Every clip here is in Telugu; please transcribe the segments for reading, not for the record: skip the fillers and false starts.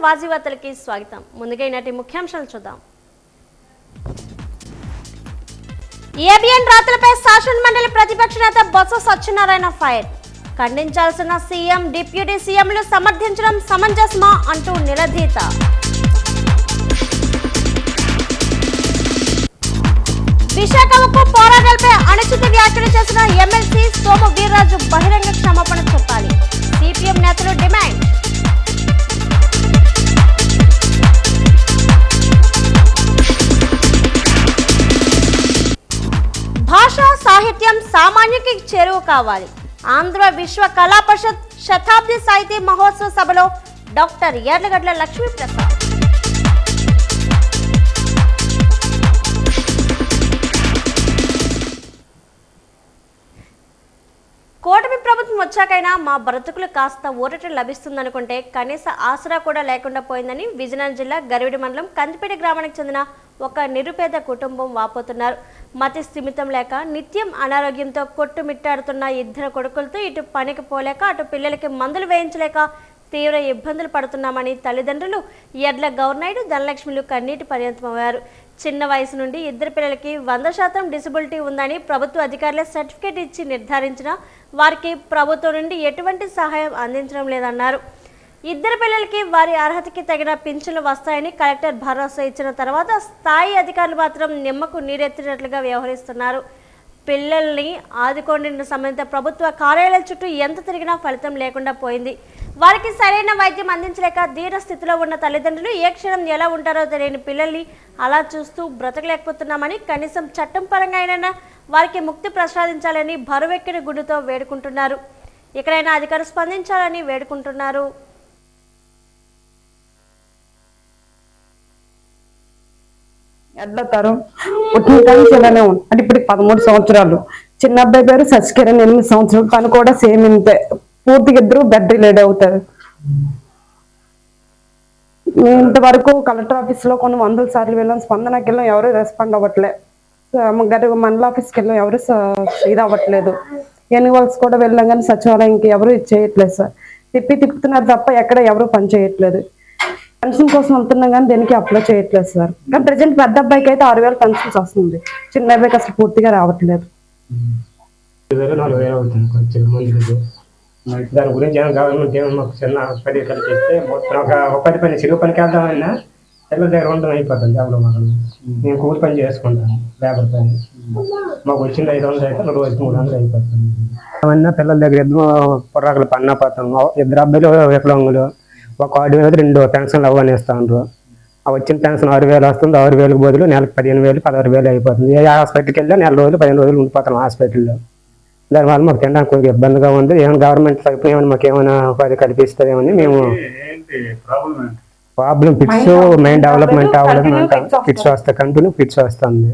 వాజీవార్తలకి స్వాగతం. ముందుగా ఈనాటి ముఖ్యాంశాలు చూద్దాం. ఏబిఎన్ రాతలపై శాసన మండలి ప్రతిపక్ష నేత బొత్స సత్యనారాయణ ఫైర్. ఖండించాల్సిన సీఎం, డిప్యూటీ సీఎంలు సమర్థించడం సమంజసమా అంటూ నిలదీత. విశాఖ ఉక్కు పోరాటాలపై అనుచిత వ్యాఖ్యలు చేసిన ఎమ్మెల్సీ సోము వీర్రాజు బహిరంగ క్షమాపణ చెప్పాలి. సిపిఎం నేతలు డిమాండ్. భాషా సాహిత్యం సామాన్యుకి చేరువ కావాలి. ఆంధ్ర విశ్వ కళా పరిషత్ శతాబ్ది సాహితీ మహోత్సవ సభలో డాక్టర్ యార్లగడ్డ లక్ష్మీప్రసాద్. కూటమి ప్రభుత్వం వచ్చాకైనా మా బ్రతుకులు కాస్త ఊరట లభిస్తుందనుకుంటే కనీస ఆసరా కూడా లేకుండా పోయిందని విజయనగరం జిల్లా గరివిడి మండలం కందిపేట గ్రామానికి చెందిన ఒక నిరుపేద కుటుంబం వాపోతున్నారు. మతి స్థిమితం లేక నిత్యం అనారోగ్యంతో కొట్టుమిట్టాడుతున్న ఇద్దరు కొడుకులతో ఇటు పనికి పోలేక అటు పిల్లలకి మందులు వేయించలేక తీవ్ర ఇబ్బందులు పడుతున్నామని తల్లిదండ్రులు ఎడ్ల గౌర్నాయుడు, ధనలక్ష్మిలు కన్నీటి పర్యంతమయ్యారు. చిన్న వయసు నుండి ఇద్దరు పిల్లలకి 100% డిసబిలిటీ ఉందని ప్రభుత్వ అధికారులే సర్టిఫికేట్ ఇచ్చి నిర్ధారించినా వారికి ప్రభుత్వం నుండి ఎటువంటి సహాయం అందించడం లేదన్నారు. ఇద్దరు పిల్లలకి వారి అర్హతకి తగిన పింఛన్లు వస్తాయని కలెక్టర్ భరోసా ఇచ్చిన తర్వాత స్థాయి అధికారులు మాత్రం నిమ్మకు నీరెత్తినట్లుగా వ్యవహరిస్తున్నారు. పిల్లల్ని ఆదుకోండిన సంబంధిత ప్రభుత్వ కార్యాలయాల చుట్టూ ఎంత తిరిగినా ఫలితం లేకుండా పోయింది. వారికి సరైన వైద్యం అందించలేక దీన స్థితిలో ఉన్న తల్లిదండ్రులు ఏ క్షణం ఎలా ఉంటారో తెలియని పిల్లల్ని అలా చూస్తూ బ్రతకలేకపోతున్నామని కనీసం చట్టం పరంగా అయినా వారికి ముక్తి ప్రసాదించాలని బరువెక్కిన గుండెతో వేడుకుంటున్నారు. ఎక్కడైనా అధికారులు స్పందించాలని వేడుకుంటున్నారు. ఎడ్లతారు పుట్టిన కానీ చిన్ననే ఉంది అంటే ఇప్పుడు 13 సంవత్సరాలు. చిన్న అబ్బాయి పేరు సచికిరణ్ 8 సంవత్సరాలు. తను కూడా సేమ్ ఇంతే. పూర్తిగా ఇద్దరు బెడ్ రిలేడ్ అవుతారు. మేము ఇంతవరకు కలెక్టర్ ఆఫీస్ లో కొన్ని 100 సార్లు వెళ్ళాం. స్పందనకి వెళ్ళాం, ఎవరు రెస్పాండ్ అవ్వట్లే. మండల ఆఫీస్కి వెళ్ళాం, ఎవరు ఇది అవ్వట్లేదు. ఎన్నివల్స్ కూడా వెళ్ళాం కానీ సచివాలయంకి ఎవరు ఇది చేయట్లేదు సార్. తిప్పుతున్నారు తప్ప ఎక్కడ ఎవరు పని చేయట్లేదు. పెన్షన్ కోసం వెళ్తున్నాం కానీ దేనికి అప్లై చేయట్లేదు సార్. కానీ ప్రజెంట్ పెద్ద అబ్బాయికి అయితే 6,000 పెన్షన్స్ వస్తుంది. చిన్న అబ్బాయికి అసలు పూర్తిగా రావట్లేదు. దాని గురించి గవర్నమెంట్ ఏమో మాకు చిన్న పది కలిపిస్తే ఒక 10 పని చిరుగు పనికి వెళ్దామన్నా పిల్లల దగ్గర ఉండడం అయిపోతుంది. ఎవరో మాకు మేము కూలి పని చేసుకుంటాం, లేబర్ పని. మాకు వచ్చింది 500 అయితే రోజుకి 300 అయిపోతుంది. ఏమన్నా పిల్లల దగ్గర ఇద్దరు పొర్రాకులు పన్నా పోతాం. ఇద్దరు అబ్బాయిలు వికలాంగులు. ఒక 6,000 2 పెన్షన్లు అవ్వనిస్తాండ్రు. ఆ వచ్చిన పెన్షన్ 6,000 వస్తుంది. 6,000 బదులు నెలకు 15,000 16,000 అయిపోతుంది. ఏ హాస్పిటల్కి వెళ్ళా నెల రోజులు 15 రోజులు ఉండిపోతాం హాస్పిటల్లో. దానివల్ల మాకు తినడానికి కొంచెం ఇబ్బందిగా ఉంది. ఏమైనా గవర్నమెంట్ తరఫున ఏమైనా మాకు ఏమైనా ఉపాధి కల్పిస్తుందేమని మేము problem fits main development fits వస్తాయి. కంటిన్యూ ఫిట్స్ వస్తుంది.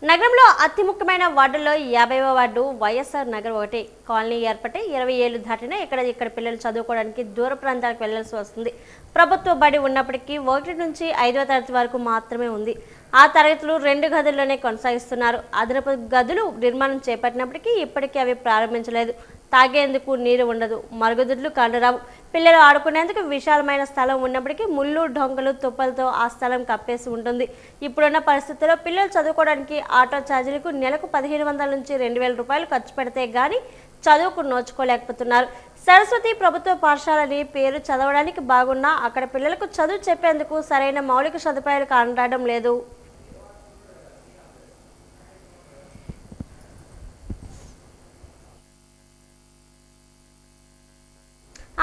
నగరంలో అతి ముఖ్యమైన వార్డుల్లో 50వ వార్డు వైఎస్ఆర్ నగర్ 1 కాలనీ ఏర్పడి 20 ఏళ్లు దాటినా ఇక్కడ పిల్లలు చదువుకోవడానికి దూర ప్రాంతాలకు వెళ్లాల్సి వస్తుంది. ప్రభుత్వ బడి ఉన్నప్పటికీ 1 నుంచి 5వ తరగతి వరకు మాత్రమే ఉంది. ఆ తరగతులు 2 గదుల్లోనే కొనసాగిస్తున్నారు. అదనపు గదులు నిర్మాణం చేపట్టినప్పటికీ ఇప్పటికీ అవి ప్రారంభించలేదు. తాగేందుకు నీరు ఉండదు, మరుగుదొడ్లు కానరావు. పిల్లలు ఆడుకునేందుకు విశాలమైన స్థలం ఉన్నప్పటికీ ముళ్ళు, డొంకలు, తుప్పలతో ఆ స్థలం కప్పేసి ఉంటుంది. ఇప్పుడున్న పరిస్థితుల్లో పిల్లలు చదువుకోవడానికి ఆటో ఛార్జీలకు నెలకు 1,500 నుంచి 2,000 రూపాయలు ఖర్చు పెడితే గానీ చదువుకు నోచుకోలేకపోతున్నారు. సరస్వతి ప్రభుత్వ పాఠశాలని పేరు చదవడానికి బాగున్నా అక్కడ పిల్లలకు చదువు చెప్పేందుకు సరైన మౌలిక సదుపాయాలు కనరావడం లేదు.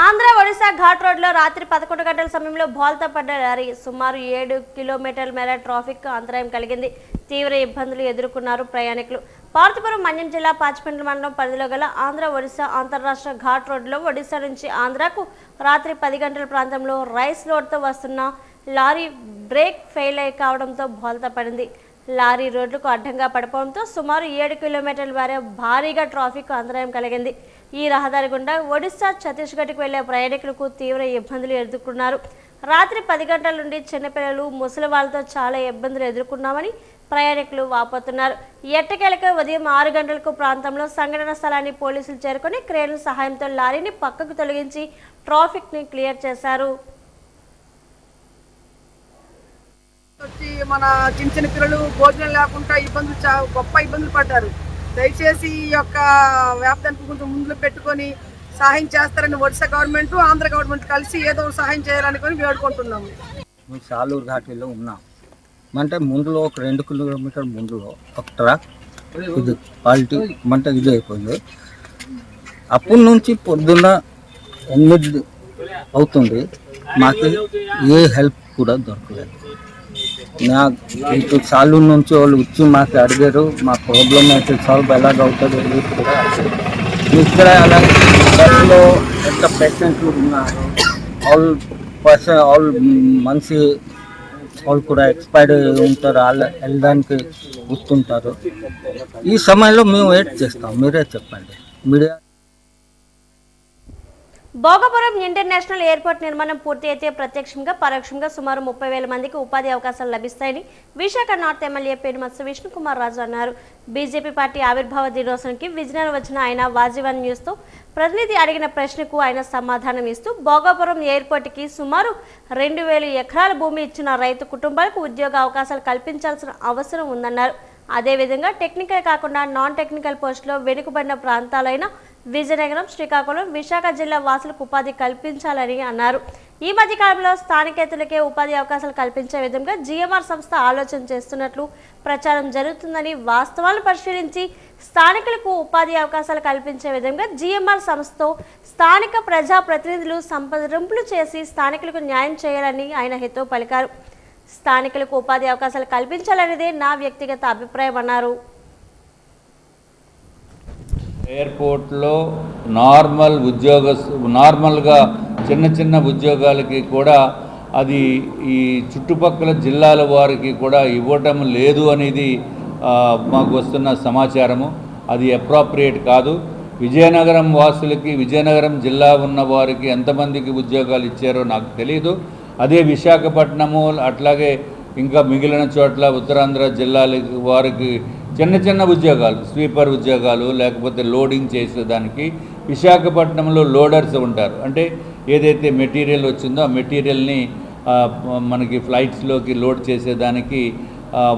ఆంధ్ర ఒడిశా ఘాట్ రోడ్లో రాత్రి 11 గంటల సమయంలో బోల్తా పడ్డ లారీ. సుమారు 7 కిలోమీటర్ల మేర ట్రాఫిక్ అంతరాయం కలిగింది. తీవ్ర ఇబ్బందులు ఎదుర్కొన్నారు ప్రయాణికులు. పార్వతీపురం మన్యం జిల్లా పాచిపెండ్ల మండలం పరిధిలో గల ఆంధ్ర ఒడిశా అంతర్రాష్ట్ర ఘాట్ రోడ్లో ఒడిశా నుంచి ఆంధ్రాకు రాత్రి 10 గంటల ప్రాంతంలో రైస్ లోడ్తో వస్తున్న లారీ బ్రేక్ ఫెయిల్ కావడంతో బోల్తా పడింది. లారీ రోడ్లకు అడ్డంగా పడిపోవడంతో సుమారు 7 కిలోమీటర్ల మేర భారీగా ట్రాఫిక్ అంతరాయం కలిగింది. ఈ రహదారి గుండా ఒడిశా, ఛత్తీస్గఢ్కు వెళ్లే ప్రయాణికులకు తీవ్ర ఇబ్బందులు ఎదుర్కొన్నారు. రాత్రి 10 గంటల నుండి చిన్నపిల్లలు, ముసలి వాళ్ళతో చాలా ఇబ్బందులు ఎదుర్కొన్నామని ప్రయాణికులు వాపోతున్నారు. ఎట్టకేలకు ఉదయం 6 గంటలకు ప్రాంతంలో సంఘటన స్థలాన్ని పోలీసులు చేరుకొని క్రేన్ల సహాయంతో లారీని పక్కకు తొలగించి ట్రాఫిక్ని క్లియర్ చేశారు. మన చిన్న చిన్న పిల్లలు భోజనం లేకుండా గొప్ప ఇబ్బందులు పడ్డారు. దయచేసి ఈ యొక్క వ్యాప్తిని కొంచెం ముందులో పెట్టుకొని సహాయం చేస్తారని ఒడిశా గవర్నమెంట్ ఆంధ్ర గవర్నమెంట్ కలిసి ఏదో సహాయం చేయాలనుకొని వేడుకుంటున్నాము. మేము సాలూరు ఘాటీలో ఉన్నాం. అంటే ముందులో ఒక 2 కిలోమీటర్ ముందులో ఒక ట్రక్ ఇది క్వాలిటీ అంటే ఇది అయిపోయింది. అప్పటి నుంచి పొద్దున్న 8 అవుతుంది, మాకు ఏ హెల్ప్ కూడా దొరకలేదు. ఇటు సాలూరు నుంచి వాళ్ళు వచ్చి మాకు అడిగారు, మా ప్రాబ్లం అయితే సాల్వ్ ఎలాగవుతుంది కూడా. ఇక్కడ అలాగే బస్సులో ఎంత పేషెంట్లు ఉన్నారు, ఆల్ మనిషి వాళ్ళు కూడా ఎక్స్పైర్డ్ ఉంటారు, వాళ్ళు వెళ్ళడానికి వస్తుంటారు. ఈ సమయంలో మేము వెయిట్ చేస్తాం, మీరే చెప్పండి. మీడియా భోగపురం ఇంటర్నేషనల్ ఎయిర్పోర్ట్ నిర్మాణం పూర్తి అయితే ప్రత్యక్షంగా పరోక్షంగా సుమారు 30,000 మందికి ఉపాధి అవకాశాలు లభిస్తాయని విశాఖ నార్త్ ఎమ్మెల్యే పేరుమత్స విష్ణుకుమార్ రాజు అన్నారు. బీజేపీ పార్టీ ఆవిర్భావ దినోత్సవానికి విజయనగరం వచ్చిన ఆయన వాజీవన్ న్యూస్తో ప్రతినిధి అడిగిన ప్రశ్నకు ఆయన సమాధానం ఇస్తూ భోగపురం ఎయిర్పోర్ట్కి సుమారు 2,000 ఎకరాల భూమి ఇచ్చిన రైతు కుటుంబాలకు ఉద్యోగ అవకాశాలు కల్పించాల్సిన అవసరం ఉందన్నారు. అదేవిధంగా టెక్నికల్ కాకుండా నాన్ టెక్నికల్ పోస్టులో వెనుకబడిన ప్రాంతాలైన విజయనగరం, శ్రీకాకుళం, విశాఖ జిల్లా వాసులకు ఉపాధి కల్పించాలని అన్నారు. ఈ మధ్య కాలంలో స్థానికేతరులకే ఉపాధి అవకాశాలు కల్పించే విధంగా జీఎంఆర్ సంస్థ ఆలోచన చేస్తున్నట్లు ప్రచారం జరుగుతుందని, వాస్తవాలను పరిశీలించి స్థానికులకు ఉపాధి అవకాశాలు కల్పించే విధంగా జీఎంఆర్ సంస్థతో స్థానిక ప్రజా ప్రతినిధులు సంప్రదింపులు చేసి స్థానికులకు న్యాయం చేయాలని ఆయన హితవు పలికారు. స్థానికులకు ఉపాధి అవకాశాలు కల్పించాలనేదే నా వ్యక్తిగత అభిప్రాయం అన్నారు. ఎయిర్పోర్ట్లో నార్మల్గా చిన్న ఉద్యోగాలకి కూడా అది ఈ చుట్టుపక్కల జిల్లాల వారికి కూడా ఇవ్వటం లేదు అనేది మాకు వస్తున్న సమాచారము. అది అప్రాప్రియేట్ కాదు. విజయనగరం వాసులకి, విజయనగరం జిల్లా ఉన్న వారికి ఎంతమందికి ఉద్యోగాలు ఇచ్చారో నాకు తెలియదు. అదే విశాఖపట్నము అట్లాగే ఇంకా మిగిలిన చోట్ల ఉత్తరాంధ్ర జిల్లాల వారికి చిన్న ఉద్యోగాలు, స్వీపర్ ఉద్యోగాలు, లేకపోతే లోడింగ్ చేసేదానికి విశాఖపట్నంలో లోడర్స్ ఉంటారు. అంటే ఏదైతే మెటీరియల్ వచ్చిందో ఆ మెటీరియల్ని మనకి ఫ్లైట్స్లోకి లోడ్ చేసేదానికి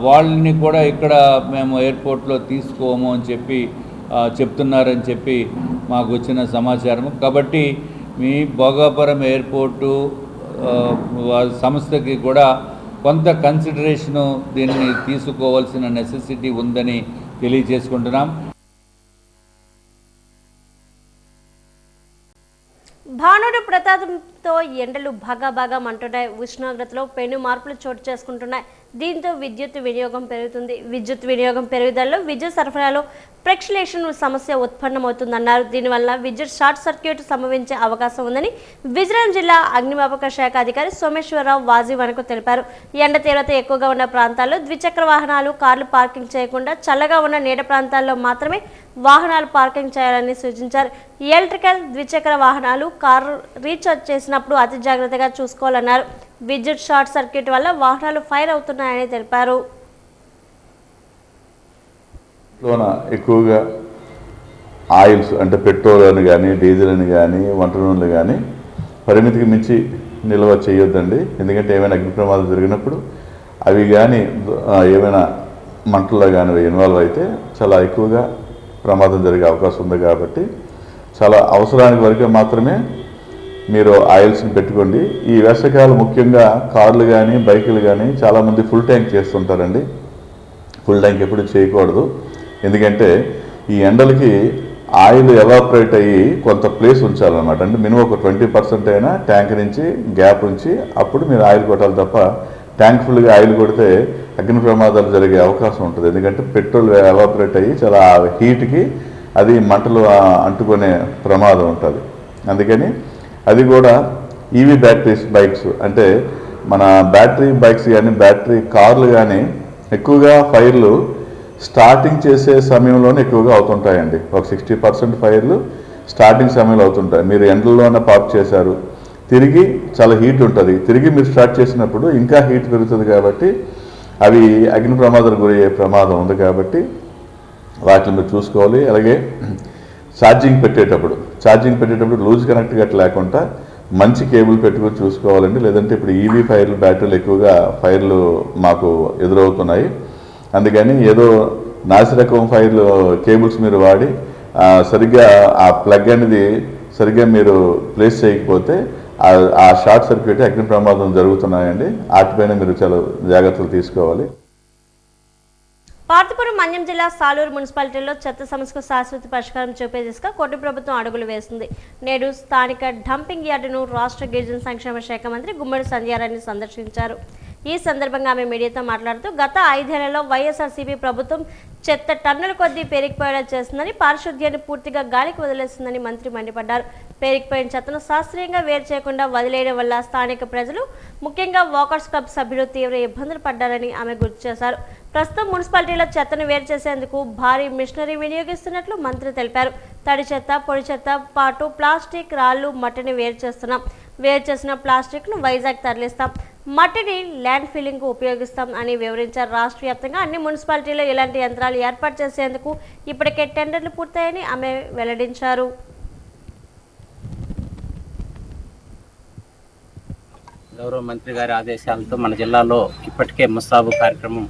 వాళ్ళని కూడా ఇక్కడ మేము ఎయిర్పోర్ట్లో తీసుకోము అని చెప్పి చెప్తున్నారని చెప్పి మాకు వచ్చిన సమాచారము. కాబట్టి మీ భోగాపురం ఎయిర్పోర్టు సంస్థకి కూడా కొంత కన్సిడరేషను దీన్ని తీసుకోవాల్సిన నెసెసిటీ ఉందని తెలియజేసుకుంటున్నాం. భానుడు ప్రతాపంతో ఎండలు బాగా మంటున్నాయి. ఉష్ణోగ్రతలో పెను మార్పులు చోటు చేసుకుంటున్నాయి. దీంతో విద్యుత్ వినియోగం పెరుగుతుంది. విద్యుత్ వినియోగం పెరుగుదలలో విద్యుత్ సరఫరాలో ఫ్లక్చుయేషన్ సమస్య ఉత్పన్నమవుతుందన్నారు. దీనివల్ల విద్యుత్ షార్ట్ సర్క్యూట్ సంభవించే అవకాశం ఉందని విజయనగరం జిల్లా అగ్నిమాపక శాఖ అధికారి సోమేశ్వరరావు వాజీవన్కు తెలిపారు. ఎండ తీవ్రత ఎక్కువగా ఉన్న ప్రాంతాల్లో ద్విచక్ర వాహనాలు, కార్లు పార్కింగ్ చేయకుండా చల్లగా ఉన్న నీడ ప్రాంతాల్లో మాత్రమే వాహనాలు పార్కింగ్ చేయాలని సూచించారు. ఎలక్ట్రికల్ ద్విచక్ర వాహనాలు, కారు రీఛార్జ్ చేసినప్పుడు అతి జాగ్రత్తగా చూసుకోవాలన్నారు. విద్యుత్ షార్ట్ సర్క్యూట్ వల్ల వాహనాలు ఫైర్ అవుతున్నాయని తెలిపారు. ఎక్కువగా ఆయిల్స్ అంటే పెట్రోల్ అని కానీ, డీజిల్ అని కానీ, వంట నూనెలు కానీ పరిమితికి మించి నిల్వ చేయొద్దండి. ఎందుకంటే ఏమైనా అగ్ని ప్రమాదం జరిగినప్పుడు అవి కానీ ఏమైనా మంటల్లో కానీ ఇన్వాల్వ్ అయితే చాలా ఎక్కువగా ప్రమాదం జరిగే అవకాశం ఉంది. కాబట్టి చాలా అవసరానికి వరకే మాత్రమే మీరు ఆయిల్స్ని పెట్టుకోండి. ఈ వేసవికాలం ముఖ్యంగా కార్లు కానీ, బైకులు కానీ చాలామంది ఫుల్ ట్యాంక్ చేస్తుంటారండి. ఫుల్ ట్యాంక్ ఎప్పుడు చేయకూడదు. ఎందుకంటే ఈ ఎండలకి ఆయిల్ ఎవాపరేట్ అయ్యి కొంత ప్లేస్ ఉంచాలన్నమాట. అంటే మినిమం ఒక 20% అయినా ట్యాంక్ నుంచి గ్యాప్ ఉంచి అప్పుడు మీరు ఆయిల్ కొట్టాలి తప్ప ట్యాంక్ ఫుల్గా ఆయిల్ కొడితే అగ్ని ప్రమాదాలు జరిగే అవకాశం ఉంటుంది. ఎందుకంటే పెట్రోల్ ఎవాపరేట్ అయ్యి చాలా హీట్కి అది మంటలు అంటుకునే ప్రమాదం ఉంటుంది. అందుకని అది కూడా ఈవీ బ్యాటరీస్ బైక్స్ అంటే మన బ్యాటరీ బైక్స్ కానీ, బ్యాటరీ కార్లు కానీ ఎక్కువగా ఫైర్లు స్టార్టింగ్ చేసే సమయంలోనే ఎక్కువగా అవుతుంటాయండి. ఒక 60% ఫైర్లు స్టార్టింగ్ సమయంలో అవుతుంటాయి. మీరు ఎండల్లోనే పార్క్ చేశారు, తిరిగి చాలా హీట్ ఉంటుంది, తిరిగి మీరు స్టార్ట్ చేసినప్పుడు ఇంకా హీట్ పెరుగుతుంది. కాబట్టి అవి అగ్ని ప్రమాదాలు గురయ్యే ప్రమాదం ఉంది. కాబట్టి వాటిని మీరు చూసుకోవాలి. అలాగే ఛార్జింగ్ పెట్టేటప్పుడు లూజ్ కనెక్ట్ గట్ట లేకుండా మంచి కేబుల్ పెట్టుకొని చూసుకోవాలండి. లేదంటే ఇప్పుడు ఈవీ ఫైర్లు బ్యాటరీలు ఎక్కువగా ఫైర్లు మాకు ఎదురవుతున్నాయి. అందుకని ఏదో నాసిరకం ఫైర్లు కేబుల్స్ మీరు వాడి సరిగ్గా ఆ ప్లగ్ అనేది సరిగ్గా మీరు ప్లేస్ చేయకపోతే ఆ షార్ట్ సర్క్యూట్ అగ్ని ప్రమాదం జరుగుతున్నాయండి. వాటిపైన మీరు చాలా జాగ్రత్తలు తీసుకోవాలి. పార్తీపురం మన్యం జిల్లా సాలూరు మున్సిపాలిటీలో చెత్త సమస్యకు శాశ్వత పరిష్కారం చూపే దిశగా కోటి ప్రభుత్వం అడుగులు వేస్తుంది. నేడు స్థానిక డంపింగ్ యార్డును రాష్ట్ర గిరిజన సంక్షేమ శాఖ మంత్రి గుమ్మడి సంధ్యారాణి సందర్శించారు. ఈ సందర్భంగా ఆమె మీడియాతో మాట్లాడుతూ గత 5 ఏళ్లలో వైఎస్ఆర్సీపీ ప్రభుత్వం చెత్త టన్నుల కొద్దీ పేరుకుపోయేలా చేస్తుందని, పారిశుద్ధ్యాన్ని పూర్తిగా గాలికి వదిలేస్తుందని మంత్రి మండిపడ్డారు. పేరుకుపోయిన చెత్తను శాస్త్రీయంగా వేరు చేయకుండా వదిలేయడం వల్ల స్థానిక ప్రజలు, ముఖ్యంగా వాకర్స్ క్లబ్ సభ్యులు తీవ్ర ఇబ్బందులు పడ్డారని ఆమె గుర్తు చేశారు. ప్రస్తుతం మున్సిపాలిటీలో చెత్తను వేరు చేసేందుకు భారీ మిషనరీ వినియోగిస్తున్నట్లు మంత్రి తెలిపారు. తడి చెత్త, పొడి చెత్త పాటు ప్లాస్టిక్, రాళ్లు, మట్టిని వేరు చేస్తున్నాం. వేరు చేసిన ప్లాస్టిక్ను వైజాగ్ తరలిస్తాం. మట్టిని ల్యాండ్ ఫిల్లింగ్కు ఉపయోగిస్తాం అని వివరించారు. రాష్ట్ర వ్యాప్తంగా అన్ని మున్సిపాలిటీల్లో ఇలాంటి యంత్రాలు ఏర్పాటు చేసేందుకు ఇప్పటికే టెండర్లు పూర్తయ్యాయని ఆమె వెల్లడించారు. గౌరవ మంత్రి గారి ఆదేశాలతో మన జిల్లాలో ఇప్పటికే ముస్తాబు కార్యక్రమం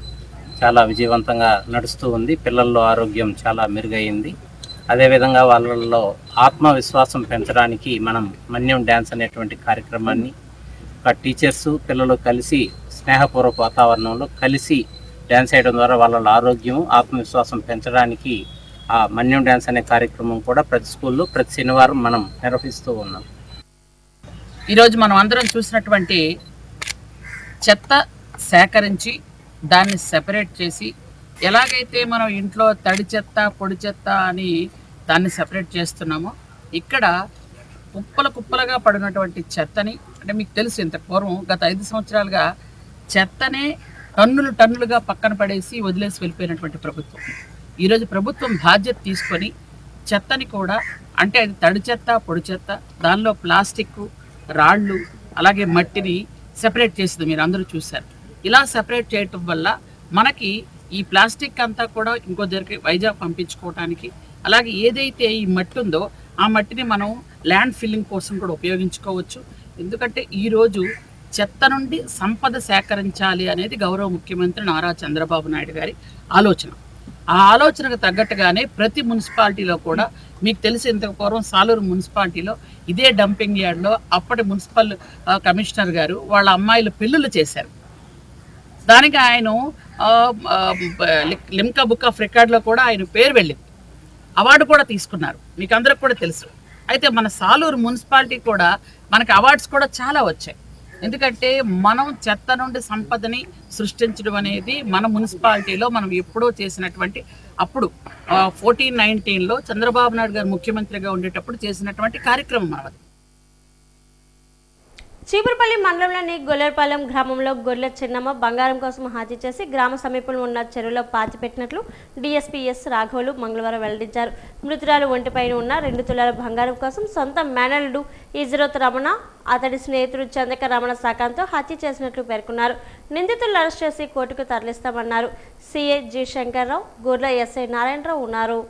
చాలా విజయవంతంగా నడుస్తూ ఉంది. పిల్లల్లో ఆరోగ్యం చాలా మెరుగైంది. అదేవిధంగా వాళ్ళల్లో ఆత్మవిశ్వాసం పెంచడానికి మనం మన్యం డ్యాన్స్ అనేటువంటి కార్యక్రమాన్ని టీచర్స్ పిల్లలు కలిసి స్నేహపూర్వక వాతావరణంలో కలిసి డ్యాన్స్ చేయడం ద్వారా వాళ్ళ ఆరోగ్యం ఆత్మవిశ్వాసం పెంచడానికి ఆ మన్యం డ్యాన్స్ అనే కార్యక్రమం కూడా ప్రతి స్కూల్లో ప్రతి శనివారం మనం నిర్వహిస్తూ ఉన్నాం. ఈరోజు మనం అందరం చూసినటువంటి చెత్త సేకరించి దాన్ని సెపరేట్ చేసి, ఎలాగైతే మనం ఇంట్లో తడి చెత్త పొడి చెత్త అని దాన్ని సెపరేట్ చేస్తున్నామో, ఇక్కడ కుప్పలుగా పడినటువంటి చెత్తని, అంటే మీకు తెలుసు ఇంత పూర్వం గత 5 సంవత్సరాలుగా చెత్తనే టన్నులుగా పక్కన పడేసి వదిలేసి వెళ్ళిపోయినటువంటి ప్రభుత్వం. ఈరోజు ప్రభుత్వం బాధ్యత తీసుకొని చెత్తని కూడా, అంటే అది తడి చెత్త పొడి చెత్త, దానిలో ప్లాస్టిక్, రాళ్ళు, అలాగే మట్టిని సెపరేట్ చేసింది మీరు అందరూ చూశారు. ఇలా సెపరేట్ చేయటం వల్ల మనకి ఈ ప్లాస్టిక్ అంతా కూడా ఇంకో దగ్గరికి వైజాగ్ పంపించుకోవడానికి, అలాగే ఏదైతే ఈ మట్టి ఉందో ఆ మట్టిని మనం ల్యాండ్ ఫిల్లింగ్ కోసం కూడా ఉపయోగించుకోవచ్చు. ఎందుకంటే ఈరోజు చెత్త నుండి సంపద సేకరించాలి అనేది గౌరవ ముఖ్యమంత్రి నారా చంద్రబాబు నాయుడు గారి ఆలోచన. ఆ ఆలోచనకు తగ్గట్టుగానే ప్రతి మున్సిపాలిటీలో కూడా, మీకు తెలిసి ఇంతకు పూర్వం సాలూరు మున్సిపాలిటీలో ఇదే డంపింగ్ యార్డ్లో అప్పటి మున్సిపల్ కమిషనర్ గారు వాళ్ళ అమ్మాయిలు పెళ్ళిళ్ళు చేశారు. దానికి ఆయన లిమ్కా బుక్ ఆఫ్ రికార్డులో కూడా ఆయన పేరు వెళ్ళింది, అవార్డు కూడా తీసుకున్నారు, మీకు అందరికి కూడా తెలుసు. అయితే మన సాలూరు మున్సిపాలిటీ కూడా మనకి అవార్డ్స్ కూడా చాలా వచ్చాయి. ఎందుకంటే మనం చెత్త నుండి సంపదని సృష్టించడం అనేది మన మున్సిపాలిటీలో మనం ఎప్పుడో చేసినటువంటి, అప్పుడు 1419లో చంద్రబాబు నాయుడు గారు ముఖ్యమంత్రిగా ఉండేటప్పుడు చేసినటువంటి కార్యక్రమం మనది. చీపురుపల్లి మండలంలోని గొల్లెరపాలెం గ్రామంలో గొర్రెల చిన్నమ్మ బంగారం కోసం హత్య చేసి గ్రామ సమీపంలో ఉన్న చెరువులో పాతిపెట్టినట్లు డీఎస్పీ ఎస్ రాఘవులు మంగళవారం వెల్లడించారు. మృతురాలు ఒంటిపైన ఉన్న 2 తులాల బంగారం కోసం సొంత మేనల్లుడు ఇజ్రోత్ రమణ, అతడి స్నేహితుడు చందక రమణ సాకాంతో హత్య చేసినట్లు పేర్కొన్నారు. నిందితులను అరెస్ట్ చేసి కోర్టుకు తరలిస్తామన్నారు. సిఐ జి శంకర్రావు, గొర్రెల ఎస్ఐ నారాయణరావు ఉన్నారు.